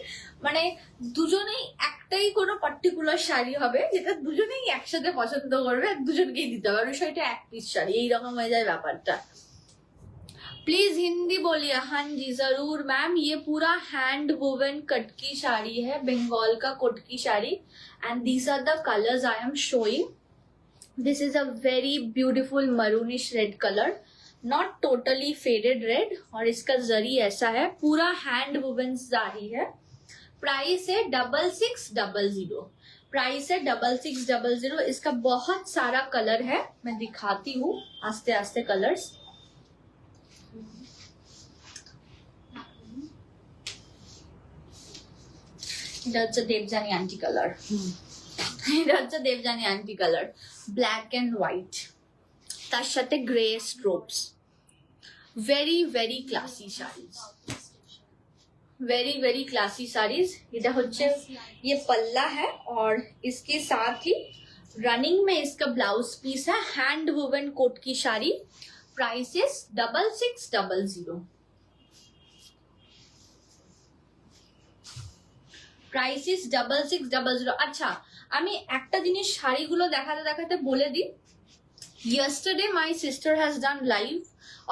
মানে দুজনেই একটাই কোনো পার্টিকুলার শাড়ি হবে, যেটা দুজনেই একসাথে পছন্দ করবে, দুজনকেই দিতে হবে, বিষয়টা এক পিস শাড়ি, এইরকম হয়ে যায় ব্যাপারটা। प्लीज हिंदी बोलिए। हाँ जी जरूर मैम। ये पूरा हैंड वोवन कटकी साड़ी है, बंगाल का Katki sari, and these are the colours I am showing. This is a very beautiful maroonish red colour, not totally faded red, और इसका जरी ऐसा है, पूरा हैंड वोवन साड़ी है। प्राइस है 6600। प्राइस है 6600। इसका बहुत सारा कलर है, मैं दिखाती हूँ आस्ते आस्ते कलर्स। এটা হচ্ছে দেবযানী আন্টি কালার, এটা হচ্ছে Debjani aunty colour, black and white, তার সাথে grey stripes. Very very classy saris, very classy saris. इधर होच्छे ये पल्ला है और इसके साथ ही रनिंग में इसका ब्लाउज पीस है। हैंड वुवन कोट की sari, price is 6600। Price is 6600। अच्छा, আমি একটা জিনিস শাড়িগুলো দেখাতে দেখাতে বলে দিই। Yesterday my sister has done live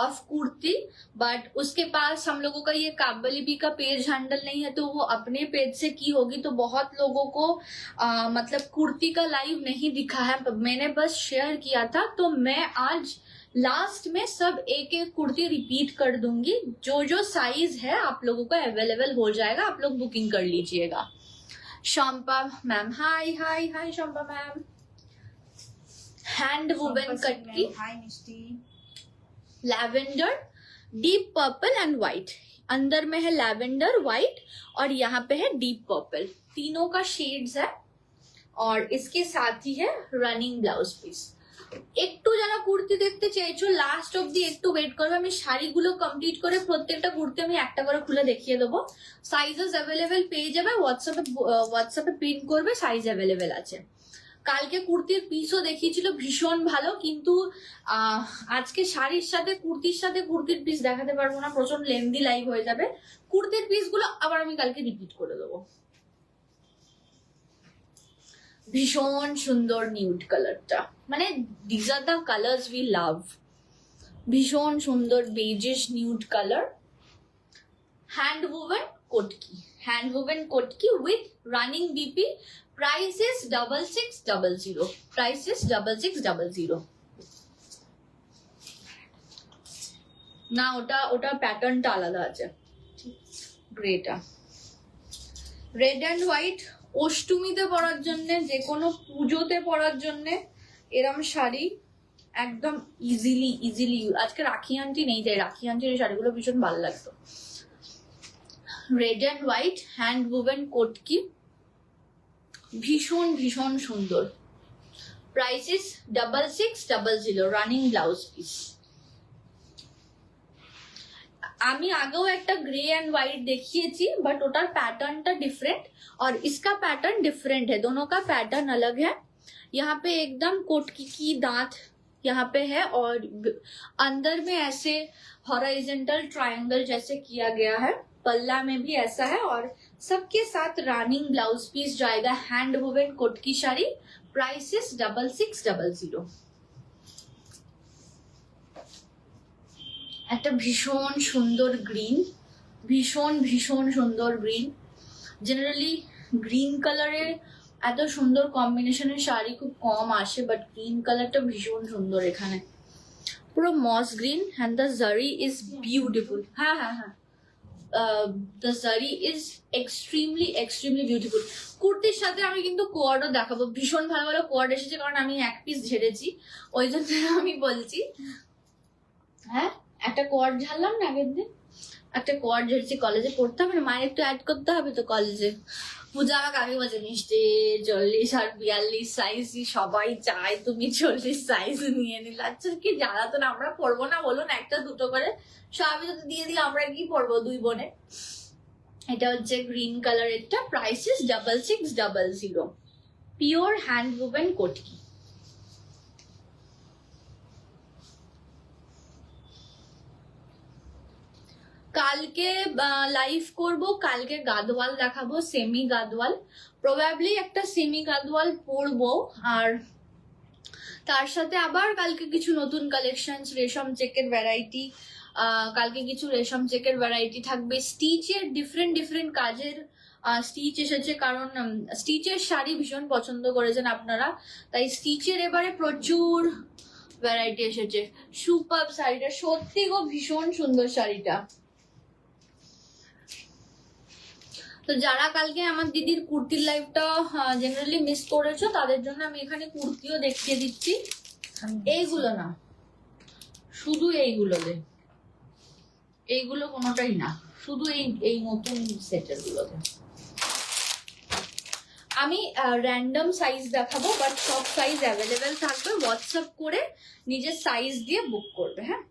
of kurti, but उसके पास हम लोगों का ये काबली का पेज हैंडल नहीं है, तो वो अपने पेज से की होगी। तो बहुत लोगों को मतलब कुर्ती का लाइव नहीं दिखा है, मैंने बस शेयर किया था। तो मैं आज लास्ट में सब एक एक कुर्ती रिपीट कर दूंगी। जो जो साइज है आप लोगों को अवेलेबल हो जाएगा, आप लोग बुकिंग कर लीजिएगा। Shampa ma'am, hi hi hi Shampa ma'am. Hand woven कट की, hi Mishti. Lavender, deep purple and white. अंदर में है लैवेंडर, व्हाइट और यहाँ पे है डीप पर्पल। तीनों का शेड्स है और इसके साथ ही है रनिंग ब्लाउज पीस। একটু যারা কুর্তি দেখতে চাইছো লাস্ট অবধি একটু ওয়েট করবে। আমি শাড়িগুলো কমপ্লিট করে প্রত্যেকটা কুর্তি আমি একটা করে খুলে দেখিয়ে দেবো। সাইজেস অ্যাভেলেবেল পেয়ে যাবে, হোয়াটসঅ্যাপে পিন করবে, সাইজ অ্যাভেলেবেল আছে। কালকে কুর্তির পিসও দেখিয়েছিল, ভীষণ ভালো, কিন্তু আজকে শাড়ির সাথে কুর্তির পিস দেখাতে পারবো না, প্রচন্ড লেন্দি লাইভ হয়ে যাবে। কুর্তির পিসগুলো আবার আমি কালকে রিপিট করে দেবো। ভীষণ সুন্দর নিউড কালারটা, মানে this are the colours we love. ভীষণ সুন্দর beigish nude colour. Hand woven কোটকি, হ্যান্ড ওভেন কোটকি উইথ রানিং ডিপি। Price is 6600। प्राइस इज 6600 না, ওটা প্যাটার্নটা আলাদা আছে, গ্রেটা। রেড অ্যান্ড হোয়াইট অষ্টমীতে পরার জন্য, যে কোনো পুজোতে পরার জন্য এরম শাড়ি একদম ইজিলি। আজকে রাখি আন্টি নেই, তাই রাখি আন্টির এই শাড়িগুলো ভীষণ ভালো লাগতো। Red and white hand woven কোটকি, ভীষণ সুন্দর। Price is 6600, running blouse piece. আমি আগেও একটা গ্রে एंड व्हाइट দেখিয়েছি, बट ওটার पैटर्नটা डिफरेंट और इसका पैटर्न डिफरेंट है, दोनों का पैटर्न अलग है। यहाँ पे एकदम कोटकी की दांत यहाँ पे है और अंदर में ऐसे हॉरिजॉन्टल ट्रायंगल जैसे किया गया है। पल्ला में भी ऐसा है और सबके साथ रनिंग ब्लाउज पीस जाएगा। हैंड वुवन कोट की साड़ी, प्राइस इज 6600। একটা ভীষণ সুন্দর গ্রিন, ভীষণ সুন্দর গ্রিন। জেনারেলি গ্রিন কালারের এত সুন্দর কম্বিনেশনের শাড়ি খুব কম আসে, বাট গ্রিন কালারটা ভীষণ সুন্দর এখানে, পুরো মস গ্রিন। অ্যান্ড দ্য জারি ইজ বিউটিফুল। হ্যাঁ দ্য জারি ইজ এক্সট্রিমলি বিউটিফুল। কুর্তির সাথে আমি কিন্তু কোয়ার্ডও দেখাবো, ভীষণ ভালো ভালো কোয়ার্ড এসেছে, কারণ আমি এক পিস ঝেড়েছি, ওই জন্য আমি বলছি। হ্যাঁ, একটা কোয়ার্ড ঝাড়লাম না আগের দিন, একটা কোয়ার্ড ঝেড়েছি, কলেজে পড়তে হবে না, মায়ের একটু অ্যাড করতে হবে তো কলেজে। পূজা আমাকে আগে বলছে, মিষ্টি 40 আর 42 সাইজ সবাই চায়, তুমি 40 সাইজ নিয়ে নিলে। আচ্ছা কি জ্বালাতন, আমরা পড়বো না বলুন, একটা দুটো করে সবই যদি দিয়ে দিই, আমরা কি পড়বো দুই বোনে। এটা হচ্ছে গ্রিন কালারেরটা, price is 6600, pure hand woven কোটকি। কালকে লাইভ করব, কালকে গাদওয়াল দেখাবো, সেমি গাদওয়াল, প্রবাবলি একটা সেমি গাদওয়াল পরবো। আর তার সাথে আবার কালকে কিছু নতুন কালেকশন, রেশম চেকের ভ্যারাইটি, কালকে কিছু রেশম চেকের ভ্যারাইটি থাকবে। স্টিচের ডিফারেন্ট কাজের স্টিচ এসেছে, কারণ স্টিচের শাড়ি ভীষণ পছন্দ করেছেন আপনারা, তাই স্টিচের এবারে প্রচুর ভ্যারাইটি এসেছে। সুপার শাড়িটা সত্যি গো, ভীষণ সুন্দর শাড়িটা। তো যারা কালকে আমার দিদির কুর্তির লাইভটা জেনারেলি মিস করেছো তাদের জন্য আমি এখানে কুর্তিও দেখিয়ে দিচ্ছি। এইগুলো না, শুধু এইগুলো দে, এইগুলো কোনোটাই না, শুধু এই নতুন সেটের গুলোতে। আমি র্যান্ডম সাইজ দেখাবো, বাট সব সাইজ অ্যাভেলেবেল থাকবে। হোয়াটসঅ্যাপ করে নিজের সাইজ দিয়ে বুক করবে। হ্যাঁ,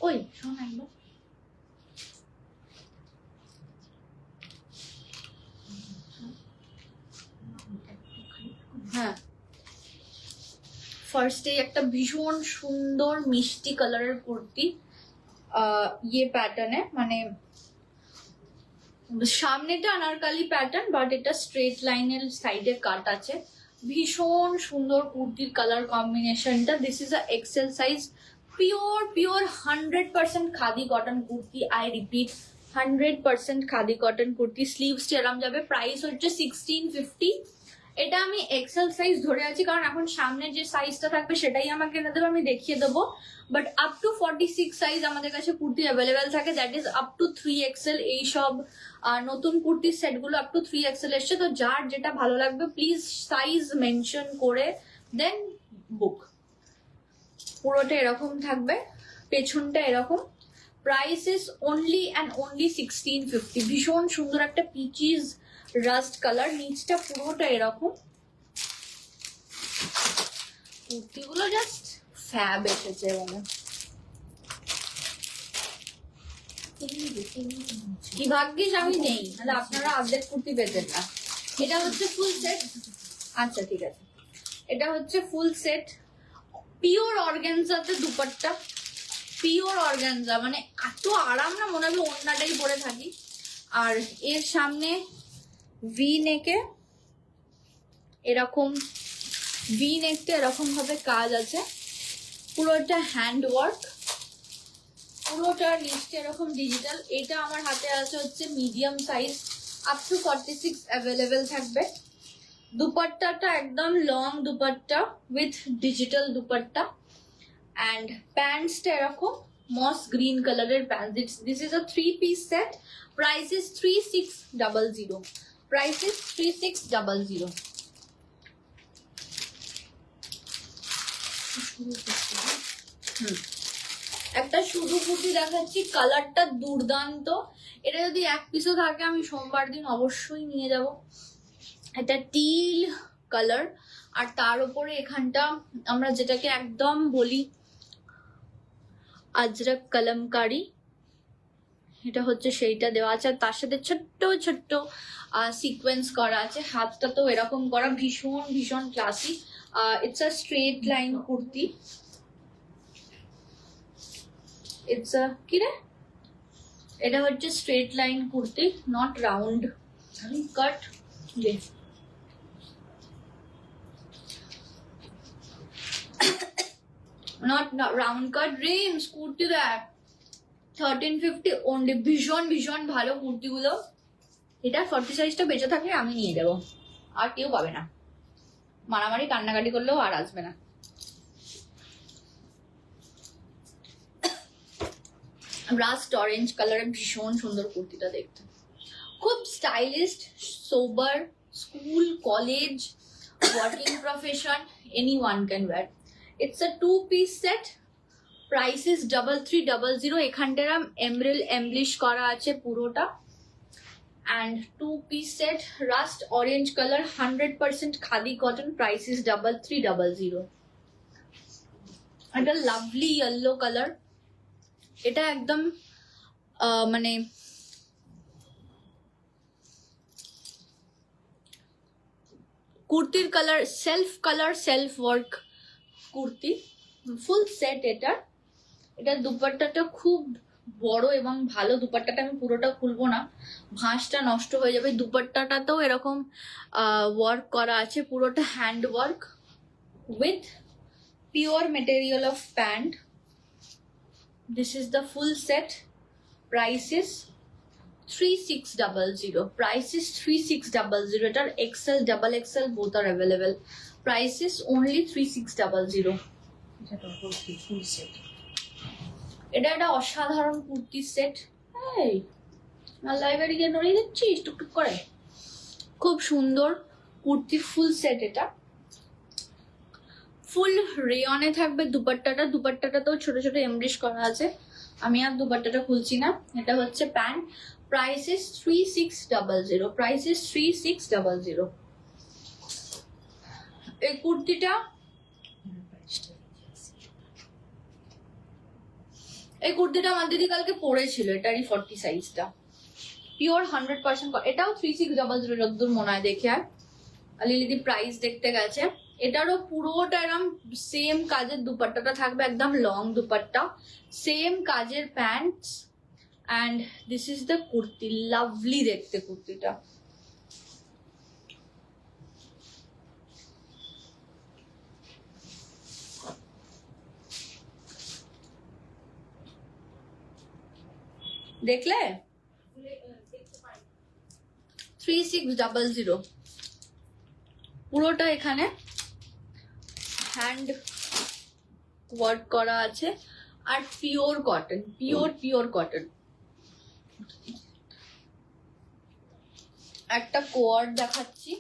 ওই শোন একবার, হ্যাঁ ফার্স্টে একটা ভীষণ সুন্দর মিষ্টি কালারের কুর্তি, ইয়ে প্যাটার্নে, মানে সামনেটা আনারকালি প্যাটার্ন বাট এটা স্ট্রেট লাইনের সাইডে কাট আছে। ভীষণ সুন্দর কুর্তির কালার কম্বিনেশনটা। This is a XL size, pure 100% khadi cotton kurti. I repeat, 100% khadi cotton kurti. Sleeves এরম যাবে। প্রাইস হচ্ছে 1650। এটা আমি এক্সেল সাইজ ধরে আছি কারণ এখন সামনে যে সাইজটা থাকবে সেটাই আমাকে এনে দেবে, আমি দেখিয়ে দেবো। বাট আপ টু 46 সাইজ আমাদের কাছে কুর্তি অ্যাভেলেবেল থাকে, that is up to 3XL। এইসব নতুন কুর্তির সেটগুলো আপ টু 3XL এসছে। তো যার যেটা ভালো লাগবে প্লিজ সাইজ মেনশন করে দেন বুক। পুরোটা এরকম থাকবে, পেছনটা এরকম। Price is only and only 1650। ভীষণ সুন্দর একটা পিচিস রাস্ট কালার, নিচটা পুরোটা এরকম। কুর্তিগুলো জাস্ট ফ্যাব এসেছে মানে। কি ভাগ্যিস আমি নেই, তাহলে আপনারা আপডেট কুর্তি পেতেন না। এটা হচ্ছে ফুল সেট। আচ্ছা ঠিক আছে, এটা হচ্ছে ফুল সেট। পিওর অর্গানজাতে দুপাট্টা, পিওর অর্গানজা, মানে এত আরাম না, মনে হবে অন্যটাই পরে থাকি। আর এর সামনে ভি নেকে এরকম, ভি নেকটা এরকম ভাবে কাজ আছে, পুরোটা হ্যান্ড ওয়ার্ক, পুরোটা নিচটা এরকম ডিজিটাল। এটা আমার হাতে আছে হচ্ছে medium size, up to 46 available থাকবে। দুপাট্টাটা একদম long dupatta with digital dupatta, and প্যান্টসটা এরকম মস গ্রিন কালারের pants. This is a 3-piece set. Price is 3600। Price is 3600। একটা শুধু কুর্তি দেখাচ্ছি, কালারটা দুর্দান্ত। এটা যদি এক পিসও থাকে আমি সোমবার দিন অবশ্যই নিয়ে যাব। এটা টিল কালার, আর তার উপরে এখানটা আমরা যেটাকে একদম বলি আজরক কলমকারি, এটা হচ্ছে সেইটা দেওয়া আছে। আর তার সাথে ছোট্ট ছোট্ট সিকোয়েন্স করা আছে। হাতটা তো এরকম করা, ভীষণ ভীষণ classy. It's a straight line kurti. It's a কি রে, এটা হচ্ছে straight line kurti, not round cut. Not round cut dreams kurti দেখ, 1350 অনলি। ভীষণ ভীষণ ভালো কুর্তিগুলো। এটা 40 সাইজটা বেঁচে থাকলে আমি নিয়ে দেবো, আর কেউ পাবে না। মারামারি কান্নাকাটি করলেও আর আসবে না। রাস্ট অরেঞ্জ কালারের ভীষণ সুন্দর কুর্তিটা দেখতে, খুব stylist, sober, school, college, working profession, anyone can wear. It's a 2-piece set. Price is 3300। এখানটার এমব্রিল এমব্লিশ করা আছে পুরোটা, and 2-piece set, rust orange colour, 100% khadi cotton. Price is 3300। এটা লাভলি ইয়েলো কালার। এটা একদম মানে কুর্তির colour self work kurti, full set. এটার দুপাট্টাটা খুব বড় এবং ভালো। দুপাট্টাটা আমি পুরোটা খুলবো না, ভাঁজটা নষ্ট হয়ে যাবে। দুপাট্টাটাতেও এরকম ওয়ার্ক করা আছে, পুরোটা hand work with pure material of pant. This is the full set. Price is 3600। Price is 3600. এটার XL, XXL both are available. Price is only 3600. এটা ডবল থ্রি ফুল সেট। এটা একটা অসাধারণ কুর্তির সেট। এই আমার লাইব্রেরিকে নড়িয়ে দিচ্ছিস টুকটুক করে। খুব সুন্দর কুর্তির ফুল সেট। এটা ফুল রেয়নে থাকবে দুপাট্টাটা। দুপাট্টাটাতেও ছোট ছোট এমব্রিশ করা আছে। আমি আর দুপাট্টাটা খুলছি না। এটা হচ্ছে pant. Price is 3600। Price is 3600। এই কুর্তিটা, এই কুর্তিটা আমার দিদি কালকে পরেছিল। এটারই 40 সাইজটা, পিওর 100%। এটাও 3600 যতদূর মনে হয় দেখে। আর লিদি প্রাইস দেখতে গেছে। এটারও পুরোটা এরকম সেম কাজের দুপাট্টাটা থাকবে, একদম লং দুপাট্টা, সেম কাজের pants, and this is the kurti. Lovely দেখতে কুর্তিটা। দেখলে 3600। পুরোটা এখানে হ্যান্ড ওয়ার্ক করা আছে আর পিওর কটন, পিওর কটন। একটা কোয়ার্ড দেখাচ্ছি।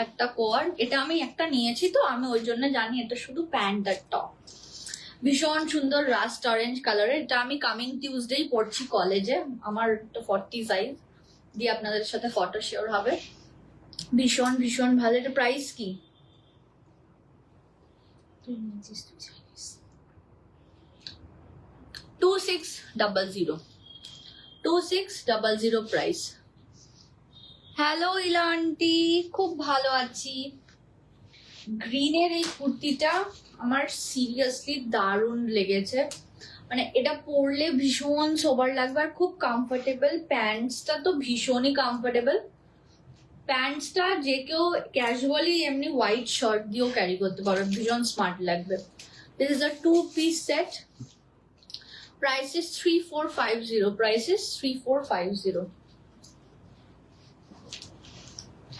একটা কোয়ার্ড। এটা আমি একটা নিয়েছি তো, আমি ওই জন্য জানি এটা শুধু প্যান্ট আর টপ। ভীষণ সুন্দর রাস্ট অরেঞ্জ কালারের। এটা আমি কামিং টিউসডেই পড়ছি কলেজে। আমার 40 সাইজ দিয়ে আপনাদের সাথে ফটো শেয়ার হবে। ভীষণ ভীষণ ভালো। এটা প্রাইস কি? 2600। 2600 প্রাইস। হ্যালো ইলান্টি, খুব ভালো আছি। গ্রিনের এই কুর্তিটা আমার সিরিয়াসলি দারুণ লেগেছে। মানে এটা পরলে ভীষণ সোবার লাগবে আর খুব কমফোর্টেবল। প্যান্টসটা তো ভীষণই কমফোর্টেবল। প্যান্টসটা যে কেউ ক্যাজুয়ালি এমনি হোয়াইট শার্ট দিয়েও ক্যারি করতে পারবে, ভীষণ স্মার্ট লাগবে। This is a 2-piece set. Price is 3450। Price is 3450।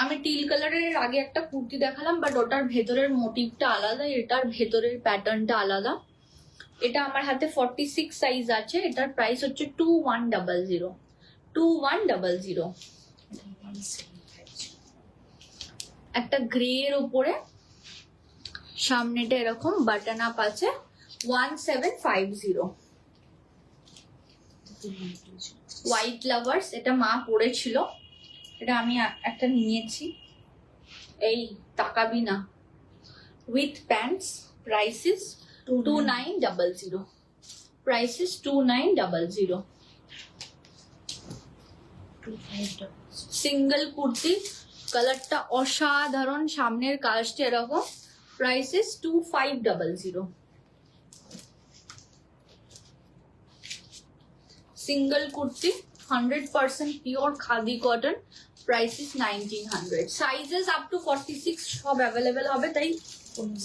আমি টিল কালারের আগে একটা কুর্তি দেখালাম, বাট ওটার ভেতরের মোটিভটা আলাদা, এটার ভেতরের প্যাটার্নটা আলাদা। এটা আমার হাতে 46 সাইজ আছে। এটার প্রাইস হচ্ছে 2100। 2100। একটা গ্রে এর উপরে সামনেটা এরকম বাটন আপ আছে। 1750। White lovers. এটা মা পরেছিল, এটা আমি একটা নিয়েছি। এই তাকাবি না। With pants. Price is 2900। Price is 2900। Single kurti, কালারটা অসাধারণ, সামনের কাজটা এরকম। Price is 2500। Single kurti, 100% pure khadi cotton. Price is 1900। Sizes up to 46 সব অ্যাভেলেবেল হবে, তাই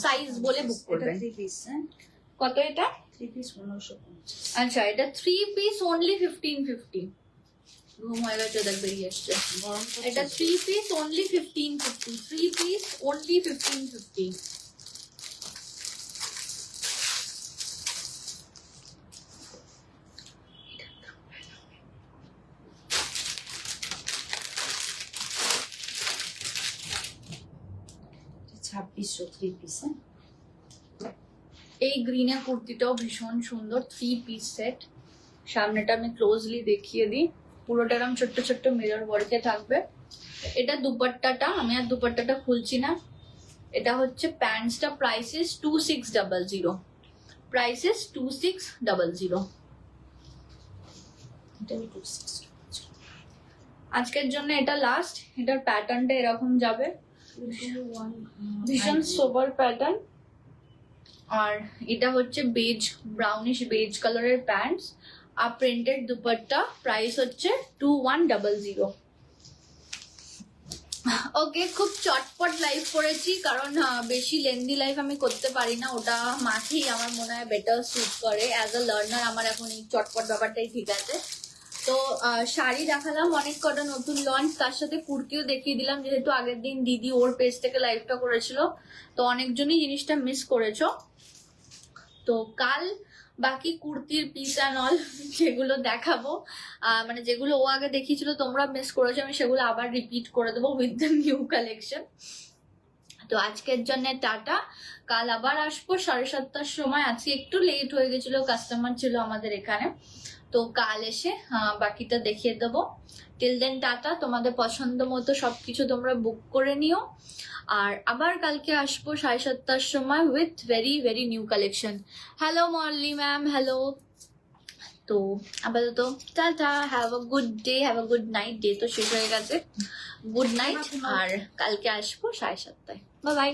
সাইজ বলে বুক করবেন। কত এটা? 3 পিস 1550। আচ্ছা, এটা 3 পিস অনলি 1550। ঘুম হয়ে গেছে, দেখ বেরিয়ে এসছে। এটা 3 পিস অনলি 1550। 3 piece only 1550। ছাব্বিশশো 3 পিস। এই গ্রিনের কুর্তিটাও ভীষণ সুন্দর। 3 পিস সেট। সামনেটা আমি ক্লোজলি দেখিয়ে দিই। পুরোটা এরকম ছোট্ট ছোট্ট মিরর ওয়ার্কে থাকবে। এটা দুপাট্টাটা, আমি আর দুপাট্টাটা খুলছি না। এটা হচ্ছে প্যান্টসটা। Price is 2600। Price is 2600। আজকের জন্য এটা লাস্ট। এটার প্যাটার্নটা এরকম যাবে, ভীষণ সোবার প্যাটার্ন। আর এটা হচ্ছে বেজ, ব্রাউনিশ বেজ কালারের প্যান্টস আর প্রিন্টেড দুপাট্টা। প্রাইস হচ্ছে 2100। ওকে, খুব চটপট লাইভ করেছি কারণ বেশি লেন্দি লাইভ আমি করতে পারি না, ওটা মাকেই আমার মনে হয় বেটার স্যুট করে। অ্যাজ আ লার্নার আমার এখন এই চটপট ব্যাপারটাই ঠিক আছে। তো শাড়ি দেখালাম অনেক কটা নতুন লঞ্চ, তার সাথে কুর্তিও দেখিয়ে দিলাম, যেহেতু আগের দিন দিদি ওর পেজ থেকে লাইভটা করেছিল, তো অনেকজনই জিনিসটা মিস করেছো। তো কাল বাকি কুর্তির পিস অ্যান্ড অল যেগুলো দেখাবো, মানে যেগুলো ও আগে দেখিয়েছিল তোমরা মিস করেছো, আমি সেগুলো আবার রিপিট করে দেবো উইথ দ্য নিউ কালেকশন। তো আজকের জন্য টাটা, কাল আবার আসবো 7:30টার সময়। আজকে একটু লেট হয়ে গেছিল, কাস্টমার ছিল আমাদের এখানে, তো কাল এসে বাকিটা দেখিয়ে দেবো। টিল দেন টাটা, তোমাদের পছন্দ মতো সবকিছু তোমরা বুক করে নিও। আর আবার কালকে আসবো 7:30টার সময় with very very new collection. Hello মল্লি ma'am, hello. তো আপাতত tata, have a good day, have a good night. Day তো শেষ হয়ে গেছে, গুড নাইট। আর কালকে আসবো 7:30টায়। Bye bye.